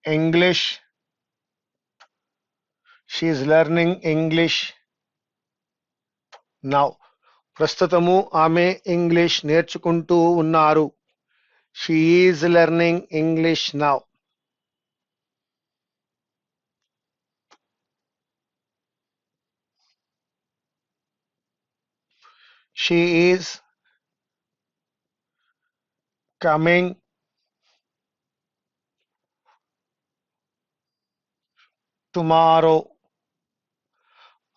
English. She is learning English now. ప్రస్తుతము ఆమె ఇంగ్లీష్ నేర్చుకుంటూ ఉన్నారు. She is learning English now. She is coming tomorrow.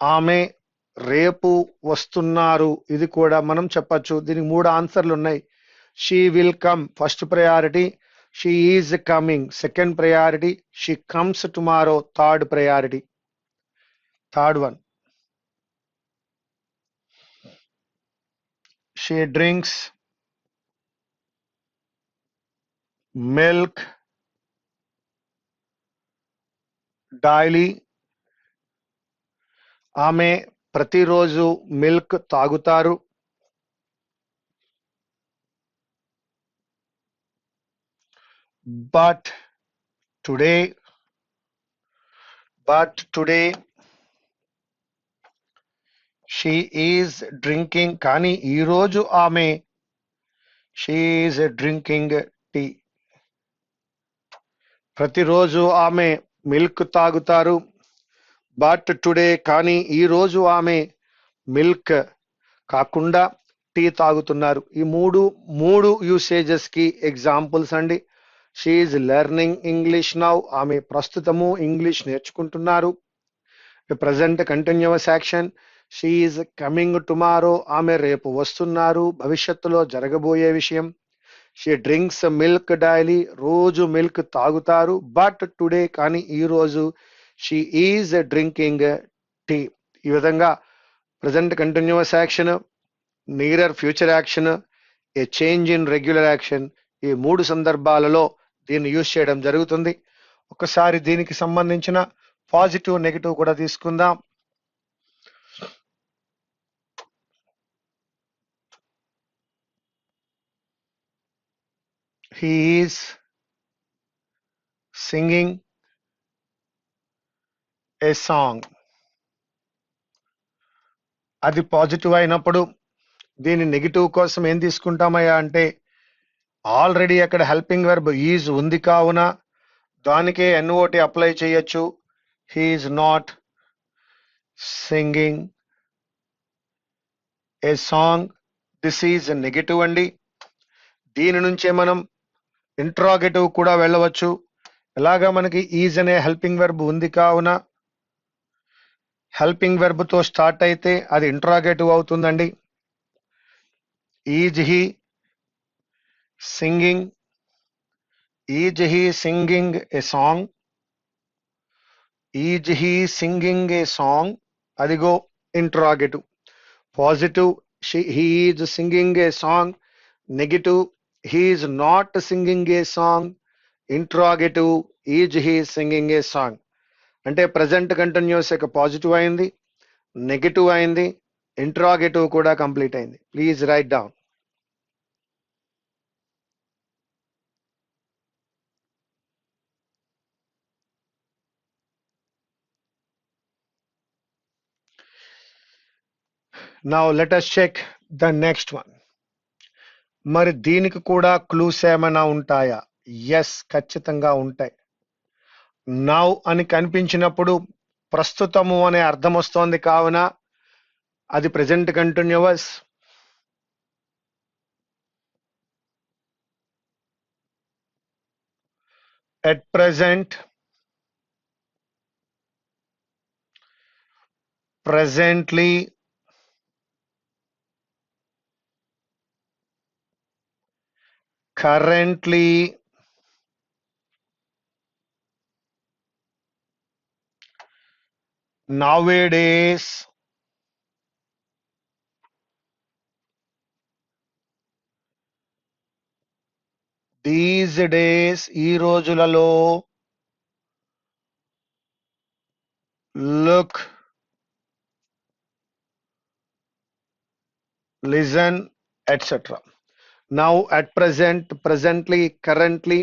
ఆమె రేపు వస్తున్నారు. ఇది కూడా మనం చెప్పచ్చు. దీనికి మూడు ఆన్సర్లు ఉన్నాయి. She will come first priority, she is coming second priority, she comes tomorrow third priority. Third one, she drinks milk daily. ఆమె ప్రతిరోజు మిల్క్ తాగుతారు. But today she is drinking కానీ ఈరోజు ఆమె షీ ఈజ్ డ్రింకింగ్ టీ. ప్రతిరోజు ఆమె milk తాగుతారు. But today కానీ ఈరోజు ఆమె మిల్క్ కాకుండా టీ తాగుతున్నారు. ఈ మూడు యూసేజెస్ కి ఎగ్జాంపుల్స్ అండి. She is learning English now, ఆమె ప్రస్తుతము ఇంగ్లీష్ నేర్చుకుంటున్నారు. Present continuous action, she is coming tomorrow, ఆమె రేపు వస్తున్నారు, భవిష్యత్తులో జరగబోయే విషయం. షీ డ్రింక్స్ మిల్క్ డైలీ, రోజు మిల్క్ తాగుతారు. బట్ టుడే కానీ ఈరోజు షీ ఈజ్ డ్రింకింగ్ టీ. ఈ విధంగా present continuous action, nearer future action, A change in regular action, ఈ మూడు సందర్భాలలో దీన్ని యూజ్ చేయడం జరుగుతుంది. ఒకసారి దీనికి సంబంధించిన పాజిటివ్ నెగిటివ్ కూడా తీసుకుందాం. He is singing a song. అది పాజిటివ్ అయినప్పుడు దీని నెగిటివ్ కోసం ఏం తీసుకుంటామయ్యా అంటే ఆల్రెడీ అక్కడ హెల్పింగ్ వెర్బ్ ఈజ్ ఉంది కావున దానికే ఎన్ఓటి అప్లై చేయొచ్చు. He is not singing a song. This is negative అండి. దీని నుంచే మనం ఇంట్రాగేటివ్ కూడా వెళ్ళవచ్చు. ఎలాగా మనకి ఈజ్ అనే హెల్పింగ్ వెర్బ్ ఉంది కావున హెల్పింగ్ వెర్బ్ తో స్టార్ట్ అయితే అది ఇంట్రాగేటివ్ అవుతుందండి. Is he singing, is he singing a song, is he singing a song, అదిగో interrogative. Positive he is singing a song, negative he is not singing a song, interrogative is he singing a song. అంటే present continuous యొక్క positive అయింది, negative అయింది, interrogative కూడా complete అయింది. Please write down. Now let us check the next one. మరి దీనికి కూడా clues ఏమైనా ఉంటాయా? ఎస్, ఖచ్చితంగా ఉంటాయి. నౌ అని కనిపించినప్పుడు ప్రస్తుతము అనే అర్థం వస్తోంది కావున అది present continuous. At present, presently, currently, nowadays, these days, ఈ రోజులలో, look, listen, etcetera. Now, at present, presently, currently,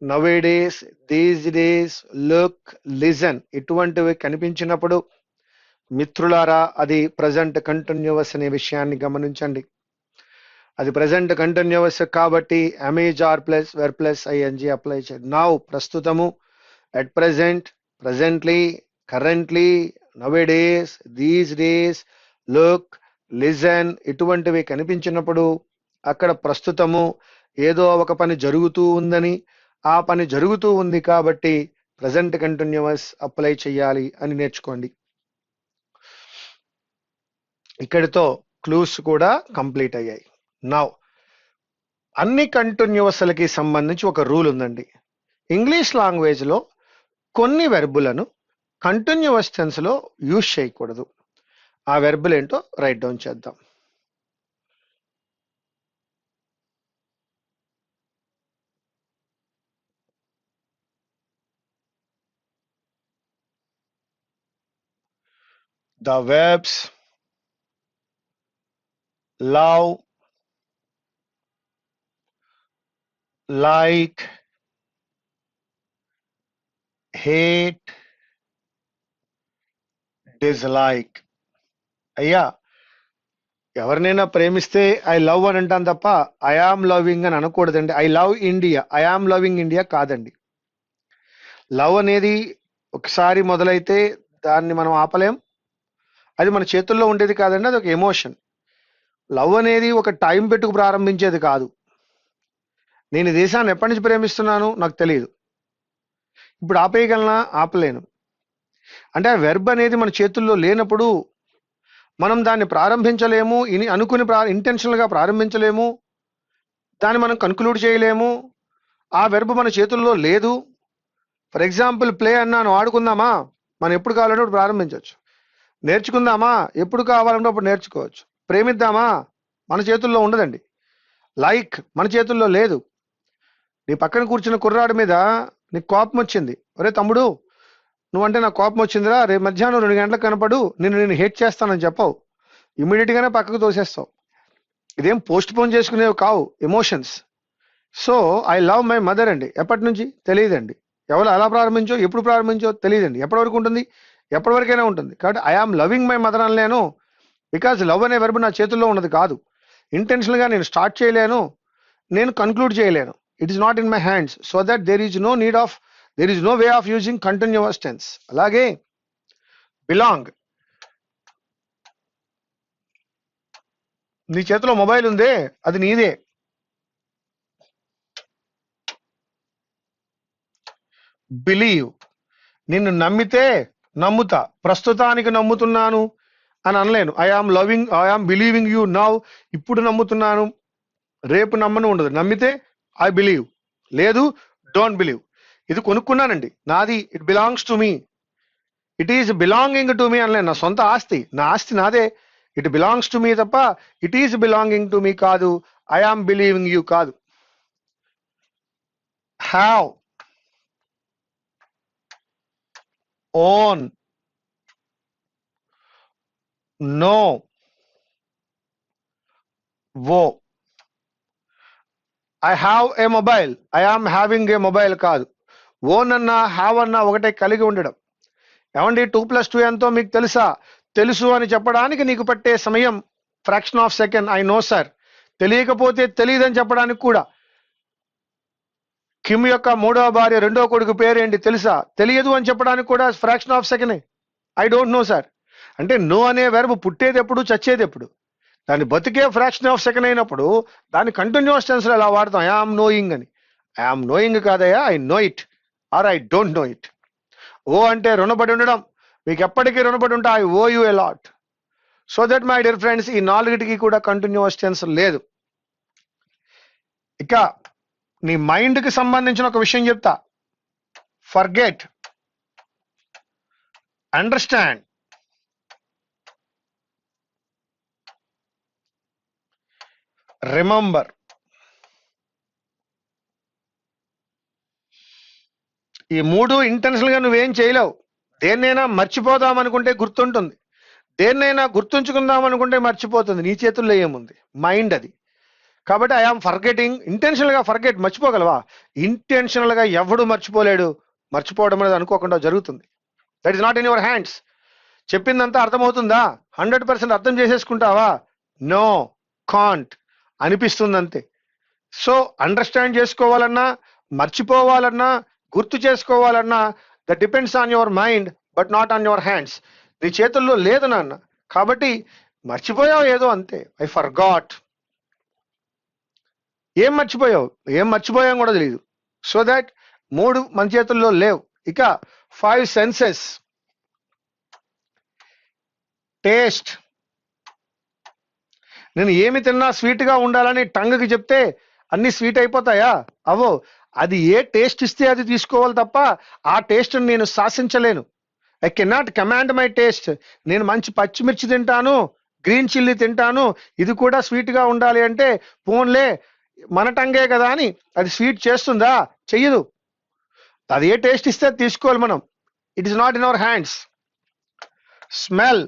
nowadays, these days, look, listen ఇటువంటివి కనిపించినప్పుడు మిత్రులారా అది ప్రజెంట్ కంటిన్యూస్ అనే విషయాన్ని గమనించండి. అది ప్రజెంట్ కంటిన్యూస్ కాబట్టి am is are plus verb plus ING apply చేయండి. నౌ ప్రస్తుతము, at present, presently, currently, nowadays, these days, look, listen ఇటువంటివి కనిపించినప్పుడు అక్కడ ప్రస్తుతము ఏదో ఒక పని జరుగుతూ ఉందని, ఆ పని జరుగుతూ ఉంది కాబట్టి ప్రజెంట్ కంటిన్యూస్ అప్లై చేయాలి అని నేర్చుకోండి. ఇక్కడితో క్లూస్ కూడా కంప్లీట్ అయ్యాయి. నౌ అన్ని కంటిన్యూస్లకి సంబంధించి ఒక రూల్ ఉందండి. ఇంగ్లీష్ లాంగ్వేజ్ లో కొన్ని వెర్బులను కంటిన్యూస్ టెన్స్ లో యూజ్ చేయకూడదు. ఆ వెర్బులు ఏంటో రైట్ డౌన్ చేద్దాం. The verbs love, like, hate, dislike. అయ్యా, ఎవరినైనా ప్రేమిస్తే ఐ లవ్ అని అంటాను తప్ప ఐ ఆమ్ లవింగ్ అని అనకూడదండి. I love India, I am loving India కాదండి. లవ్ అనేది ఒకసారి మొదలైతే దాన్ని మనం ఆపలేం. అది మన చేతుల్లో ఉండేది కాదండి, అది ఒక ఎమోషన్. లవ్ అనేది ఒక టైం పెట్టుకు ప్రారంభించేది కాదు. నేను ఈ దేశాన్ని ఎప్పటి నుంచి ప్రేమిస్తున్నాను నాకు తెలియదు, ఇప్పుడు ఆపేయగలనా? ఆపలేను. అంటే ఆ వెర్బ్ అనేది మన చేతుల్లో లేనప్పుడు మనం దాన్ని ప్రారంభించలేము, అనుకుని ఇంటెన్షనల్ గా ప్రారంభించలేము, దాన్ని మనం కన్క్లూడ్ చేయలేము. ఆ వెర్బ్ మన చేతుల్లో లేదు. ఫర్ ఎగ్జాంపుల్, ప్లే అన్నాను, ఆడుకుందామా, మనం ఎప్పుడు కావాలంటే అప్పుడు ప్రారంభించవచ్చు. నేర్చుకుందామా, ఎప్పుడు కావాలంటే అప్పుడు నేర్చుకోవచ్చు. ప్రేమిద్దామా, మన చేతుల్లో ఉండదండి. లైక్ మన చేతుల్లో లేదు. నీ పక్కన కూర్చున్న కుర్రాడి మీద నీకు కోపం వచ్చింది, ఒరే తమ్ముడు నువ్వంటే నాకు కోపం వచ్చిందిరా, రేపు మధ్యాహ్నం 2 గంటలకు కనపడు, నేను హేట్ చేస్తానని చెప్పవు, ఇమీడియట్ గానే పక్కకు తోసేస్తావు. ఇదేం పోస్ట్ పోన్ చేసుకునేవి కావు emotions. So I love my mother అండి, ఎప్పటి నుంచి తెలియదండి. ఎవరు ఎలా ప్రారంభించో, ఎప్పుడు ప్రారంభించో తెలియదండి. ఎప్పటి వరకు ఉంటుంది? ఎప్పటి వరకైనా ఉంటుంది. కాబట్టి I am loving my mother అనలేను, బికాజ్ లవ్ అనే వెర్బ్ నా చేతుల్లో ఉన్నది కాదు. ఇంటెన్షనల్ గా నేను స్టార్ట్ చేయలేను, నేను కన్క్లూడ్ చేయలేను. It is not in my hands. So that there is no way of using continuous tense. అలాగే బిలాంగ్. నీ చేతిలో మొబైల్ ఉందే, అది నీదే. బిలీవ్. నిన్ను నమ్మితే నమ్ముతా, ప్రస్తుతానికి నమ్ముతున్నాను అని అనలేను. I am believing you now. ఇప్పుడు నమ్ముతున్నాను, రేపు నమ్మను ఉండదు. నమ్మితే ఐ బిలీవ్, లేదు డోంట్ బిలీవ్. ఇది కొనుక్కున్నానండి, నాది, it belongs to me, it is belonging to me అనలేను. నా సొంత ఆస్తి, నా ఆస్తి నాదే, ఇట్ బిలాంగ్స్ టు మీ తప్ప it is belonging to me కాదు. ఐ ఆమ్ బిలీవింగ్ యూ కాదు. Have, own, know. I have a mobile, I am having a mobile కాదు. ఓన్ అన్నా హ్యావ్ అన్నా ఒకటే, కలిగి ఉండడం. ఏమండి 2+2 ఎంతో మీకు తెలుసా? తెలుసు అని చెప్పడానికి నీకు పట్టే సమయం fraction of second. I know sir. తెలియకపోతే తెలియదని చెప్పడానికి కూడా. కిమ్ యొక్క 3వ భార్య 2వ కొడుకు పేరేంటి తెలుసా? తెలియదు అని చెప్పడానికి కూడా fraction of second. I don't no sir. అంటే నో అనే వెర్బ్ పుట్టేది ఎప్పుడు, చచ్చేది ఎప్పుడు? దాన్ని బతికే ఫ్రాక్షన్ ఆఫ్ సెకండ్ అయినప్పుడు దాన్ని కంటిన్యూస్ టెన్స్ లో ఎలా వాడతాం? ఐ ఆమ్ నోయింగ్ అని. ఐ ఆమ్ నోయింగ్ కాదయా, I know it or I don't know it. Owe అంటే రుణపడి ఉండడం. మీకు ఎప్పటికీ రుణపడి ఉంటా, I owe you a lot. So that my dear friends, ఈ 4టికి కూడా కంటిన్యూస్ టెన్స్ లేదు. ఇక నీ మైండ్ కి సంబంధించిన ఒక విషయం చెప్తా. Forget, understand, remember. ఈ 3 ఇంటెన్షనల్ గా నువ్వేం చేయలేవు. దేన్నైనా మర్చిపోదాం అనుకుంటే గుర్తుంటుంది, దేన్నైనా గుర్తుంచుకుందాం అనుకుంటే మర్చిపోతుంది. నీ చేతుల్లో ఏముంది? మైండ్ అది. కాబట్టి ఐఆమ్ ఫర్గెటింగ్. ఇంటెన్షనల్ గా ఫర్గెట్, మర్చిపోగలవా? ఇంటెన్షనల్ గా ఎవడు మర్చిపోలేడు. మర్చిపోవడం అనేది అనుకోకుండా జరుగుతుంది. That is not in your hands. చెప్పిందంతా అర్థమవుతుందా? 100% అర్థం చేసేసుకుంటావా? No, can't. అనిపిస్తుంది అంతే. సో అండర్స్టాండ్ చేసుకోవాలన్నా, మర్చిపోవాలన్నా, గుర్తు చేసుకోవాలన్నా, that depends on your mind but not on your hands. నీ చేతుల్లో లేదు నాన్న. కాబట్టి మర్చిపోయావు ఏదో, అంతే. I forgot. ఏం మర్చిపోయావు? ఏం మర్చిపోయాం కూడా తెలియదు. సో దట్ 3 మన చేతుల్లో లేవు. ఇక 5 సెన్సెస్. టేస్ట్. నేను ఏమి తిన్నా స్వీట్ గా ఉండాలని టంగ్కి చెప్తే అన్ని స్వీట్ అయిపోతాయా? అవో. అది ఏ టేస్ట్ ఇస్తే అది తీసుకోవాలి తప్ప ఆ టేస్ట్ నేను శాసించలేను. I cannot command my taste. నేను మంచి పచ్చిమిర్చి తింటాను, గ్రీన్ చిల్లీ తింటాను, ఇది కూడా స్వీట్ గా ఉండాలి అంటే పోన్లే మన టంగే కదా అని అది స్వీట్ చేస్తుందా? చెయ్యదు. అది ఏ టేస్ట్ ఇస్తే అది తీసుకోవాలి మనం. It is not in our hands. Smell.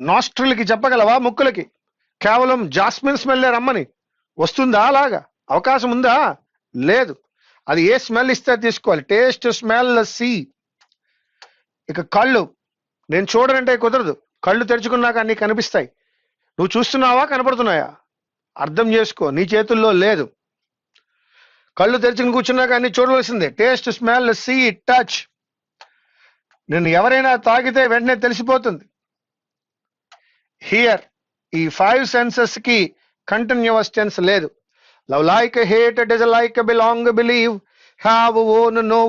నాస్ట్రిల్కి చెప్పగలవా? ముక్కులకి కేవలం జాస్మిన్ స్మెల్ రమ్మని వస్తుందా? అలాగా అవకాశం ఉందా? లేదు. అది ఏ స్మెల్ ఇస్తే తీసుకోవాలి. Taste, smell, see. ఇక కళ్ళు. నేను చూడనంటే కుదరదు. కళ్ళు తెరుచుకున్నాక అన్ని కనిపిస్తాయి. నువ్వు చూస్తున్నావా, కనపడుతున్నాయా? అర్థం చేసుకో, నీ చేతుల్లో లేదు. కళ్ళు తెరుచుకుని కూర్చున్నాక అన్ని చూడవలసిందే. Taste, smell, see, touch. నేను ఎవరైనా తాగితే వెంటనే తెలిసిపోతుంది. హియర్. ఈ 5 సెన్సెస్ కి కంటిన్యూస్ టెన్స్ లేదు. Love, like, hate, dislike, belong, believe, have, own, know,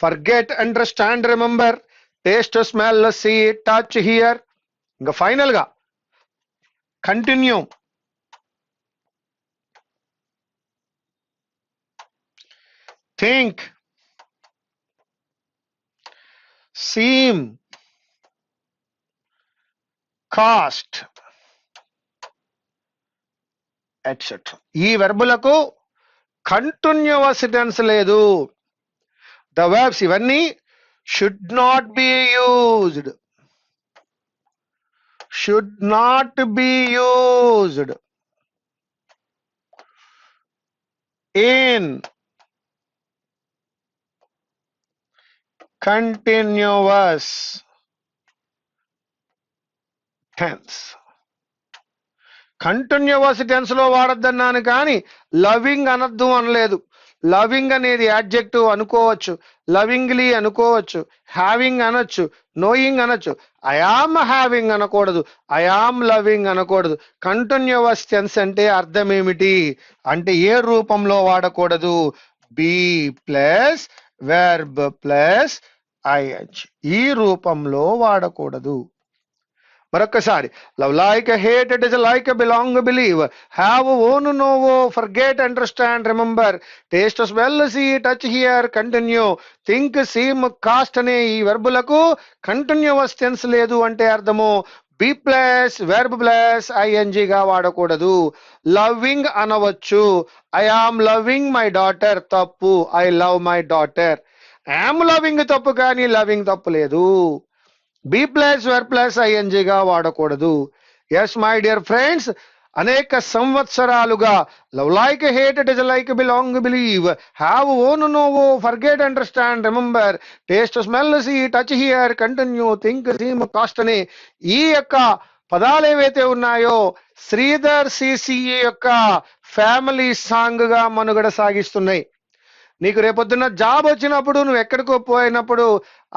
forget, understand, remember, taste, smell, see, touch, hear. ఇంకా ఫైనల్ గా continue. Think, seem, cost, etcetera. ఈ వెర్బులకు కంటిన్యూస్ టెన్స్ లేదు. ద వెర్బ్స్ ఇవన్నీ should not be used. Should not be used in continuous tense. Continuous tense లో వాడద్దన్నాను కానీ loving అనద్దు అనలేదు. లవింగ్ అనేది యాడ్జెక్టివ్ అనుకోవచ్చు, లవింగ్లీ అనుకోవచ్చు, హ్యావింగ్ అనొచ్చు, నోయింగ్ అనొచ్చు. ఐ ఆమ్ హ్యావింగ్ అనకూడదు, ఐ ఆమ్ లవింగ్ అనకూడదు. కంటిన్యూస్ టెన్స్ అంటే అర్థం ఏమిటి అంటే ఏ రూపంలో వాడకూడదు? Be plus verb plus ING, ఈ రూపంలో వాడకూడదు. మరొక్కసారి, love like hate, it is like belong believe, have own know, forget understand remember, taste smell see touch hear continue think seem cost అనే ఈ వెర్బులకు కంటిన్యూస్ టెన్స్ లేదు అంటే అర్థము బి ప్లస్ వెర్బ్ ప్లస్ ఐఎన్జిగా వాడకూడదు. లవింగ్ అనవచ్చు, I am loving my daughter తప్పు, I love my daughter. Am loving తప్పు కానీ లవింగ్ తప్పు లేదు. బి ప్లస్ వెర్ ప్లస్ ఐఎన్జిగా వాడకూడదు. ఎస్ మై డియర్ ఫ్రెండ్స్, అనేక సంవత్సరాలుగా love like hate, it is like belong believe, have own know, forget understand remember, taste smell see touch hear continue think seem cost అనే ఈ యొక్క పదాలు ఏవైతే ఉన్నాయో శ్రీధర్ సిసిఏ యొక్క ఫ్యామిలీ సాంగ్ గా మనుగడ సాగిస్తున్నాయి. నీకు రేపొద్దున్న జాబ్ వచ్చినప్పుడు నువ్వు ఎక్కడికో పోయినప్పుడు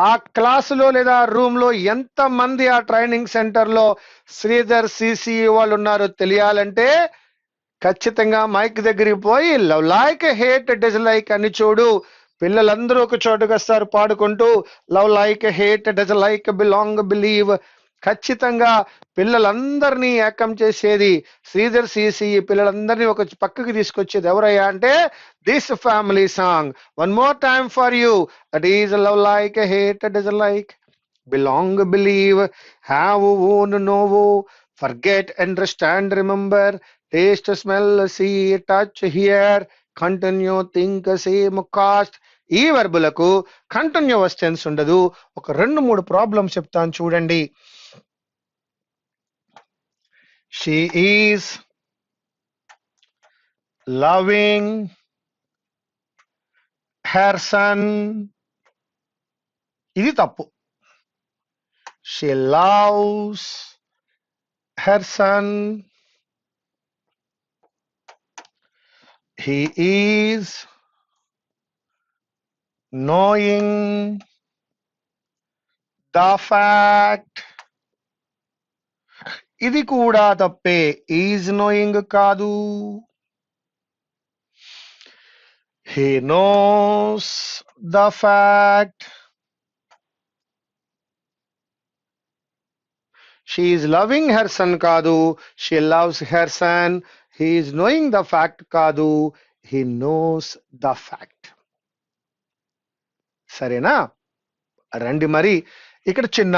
ఆ క్లాసులో లేదా రూమ్ లో ఎంత మంది ఆ ట్రైనింగ్ సెంటర్ లో శ్రీధర్ సిసి వాళ్ళు ఉన్నారో తెలియాలంటే ఖచ్చితంగా మైక్ దగ్గరికి పోయి లవ్ లైక్ హేట్ డిస్లైక్ అని చూడు. పిల్లలందరూ ఒక చోటుకు వస్తారు పాడుకుంటూ love like hate dislike belong believe. ఖచ్చితంగా పిల్లలందరినీ ఏకం చేసేది శ్రీధర్ సిసి. పిల్లలందరినీ ఒక పక్కకి తీసుకొచ్చేది ఎవరయ్యా అంటే this family song. One more time for you, that is love like hate dislike belong believe, have own know, forget understand remember, taste smell see touch hear continue think seem cost. ఈ వెర్బులకు continuous tense ఉండదు. ఒక 2-3 problems చెప్తాను చూడండి. She is loving her son. ఇది తప్పు. She loves her son. He is knowing the fact. ఇది కూడా తప్పే, ఈజ్ నోయింగ్ కాదు. He knows the fact. She is loving her son కాదు, she loves her son. He is knowing the fact కాదు, he knows the fact. సరేనా? రండి మరి ఇక్కడ చిన్న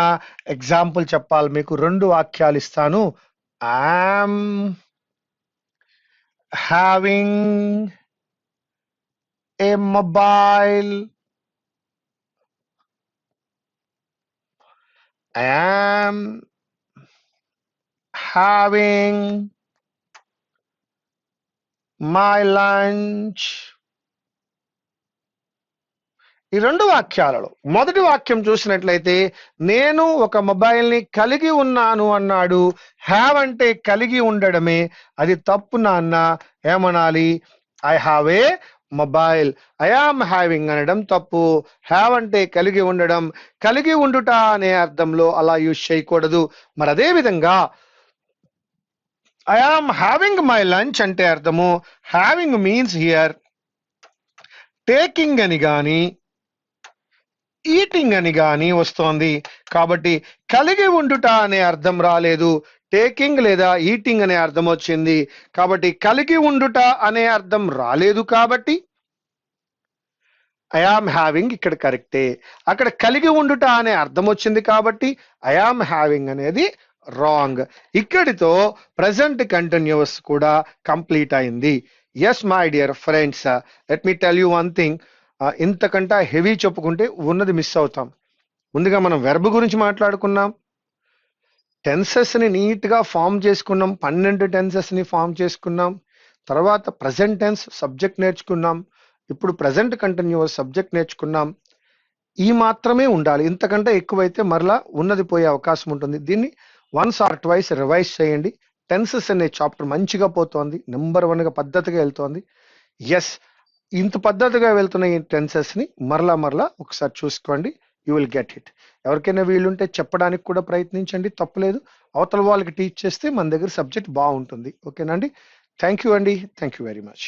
ఎగ్జాంపుల్ చెప్పాలి మీకు. 2 వాక్యాలు ఇస్తాను. I'm having a mobile, I'm having my lunch. ఈ 2 వాక్యాలలో మొదటి వాక్యం చూసినట్లయితే నేను ఒక మొబైల్ ని కలిగి ఉన్నాను అన్నాడు. హ్యావ్ అంటే కలిగి ఉండడమే, అది తప్పు నాన్న. ఏమనాలి? I have a mobile. I am having అనడం తప్పు. హ్యావ్ అంటే కలిగి ఉండడం, కలిగి ఉండుట అనే అర్థంలో అలా యూజ్ చేయకూడదు. మరి అదే విధంగా I am having my lunch అంటే అర్థము హ్యావింగ్ మీన్స్ హియర్ టేకింగ్ అని గాని ఈటింగ్ అని గాని వస్తోంది. కాబట్టి కలిగి ఉండుట అనే అర్థం రాలేదు, టేకింగ్ లేదా ఈటింగ్ అనే అర్థం వచ్చింది. కాబట్టి కలిగి ఉండుట అనే అర్థం రాలేదు. కాబట్టి ఐ ఆమ్ హ్యావింగ్ ఇక్కడ కరెక్టే. అక్కడ కలిగి ఉండుట అనే అర్థం వచ్చింది కాబట్టి ఐ ఆమ్ హ్యావింగ్ అనేది రాంగ్. ఇక్కడితో ప్రెసెంట్ కంటిన్యూస్ కూడా కంప్లీట్ అయింది. Yes my dear friends, let me tell you one thing. ఇంతకంటే హెవీ చెప్పుకుంటే ఉన్నది మిస్ అవుతాం. ముందుగా మనం వెర్బ్ గురించి మాట్లాడుకున్నాం, టెన్సెస్ ని నీట్ గా ఫామ్ చేసుకున్నాం, 12 టెన్సెస్ ని ఫామ్ చేసుకున్నాం. తర్వాత ప్రెసెంట్ టెన్స్ సబ్జెక్ట్ నేర్చుకున్నాం. ఇప్పుడు ప్రెసెంట్ కంటిన్యూస్ సబ్జెక్ట్ నేర్చుకున్నాం. ఈ మాత్రమే ఉండాలి, ఇంతకంటే ఎక్కువైతే మరలా ఉన్నది పోయే అవకాశం ఉంటుంది. దీన్ని వన్స్ ఆర్ ట్వైస్ రివైజ్ చేయండి, టెన్సెస్ అనే చాప్టర్ మంచిగా పోతోంది, నెంబర్ 1గా పద్ధతిగా వెళ్తోంది. ఎస్, ఇంత పద్ధతిగా వెళ్తున్న ఈ టెన్సెస్ ని మరలా ఒకసారి చూసుకోండి, యూ విల్ గెట్ ఇట్. ఎవరికైనా వీలుంటే చెప్పడానికి కూడా ప్రయత్నించండి, తప్పులేదు. అవతల వాళ్ళకి టీచ్ చేస్తే మన దగ్గర సబ్జెక్ట్ బాగుంటుంది. ఓకేనండి. థ్యాంక్ యూ అండి, థ్యాంక్ యూ వెరీ మచ్.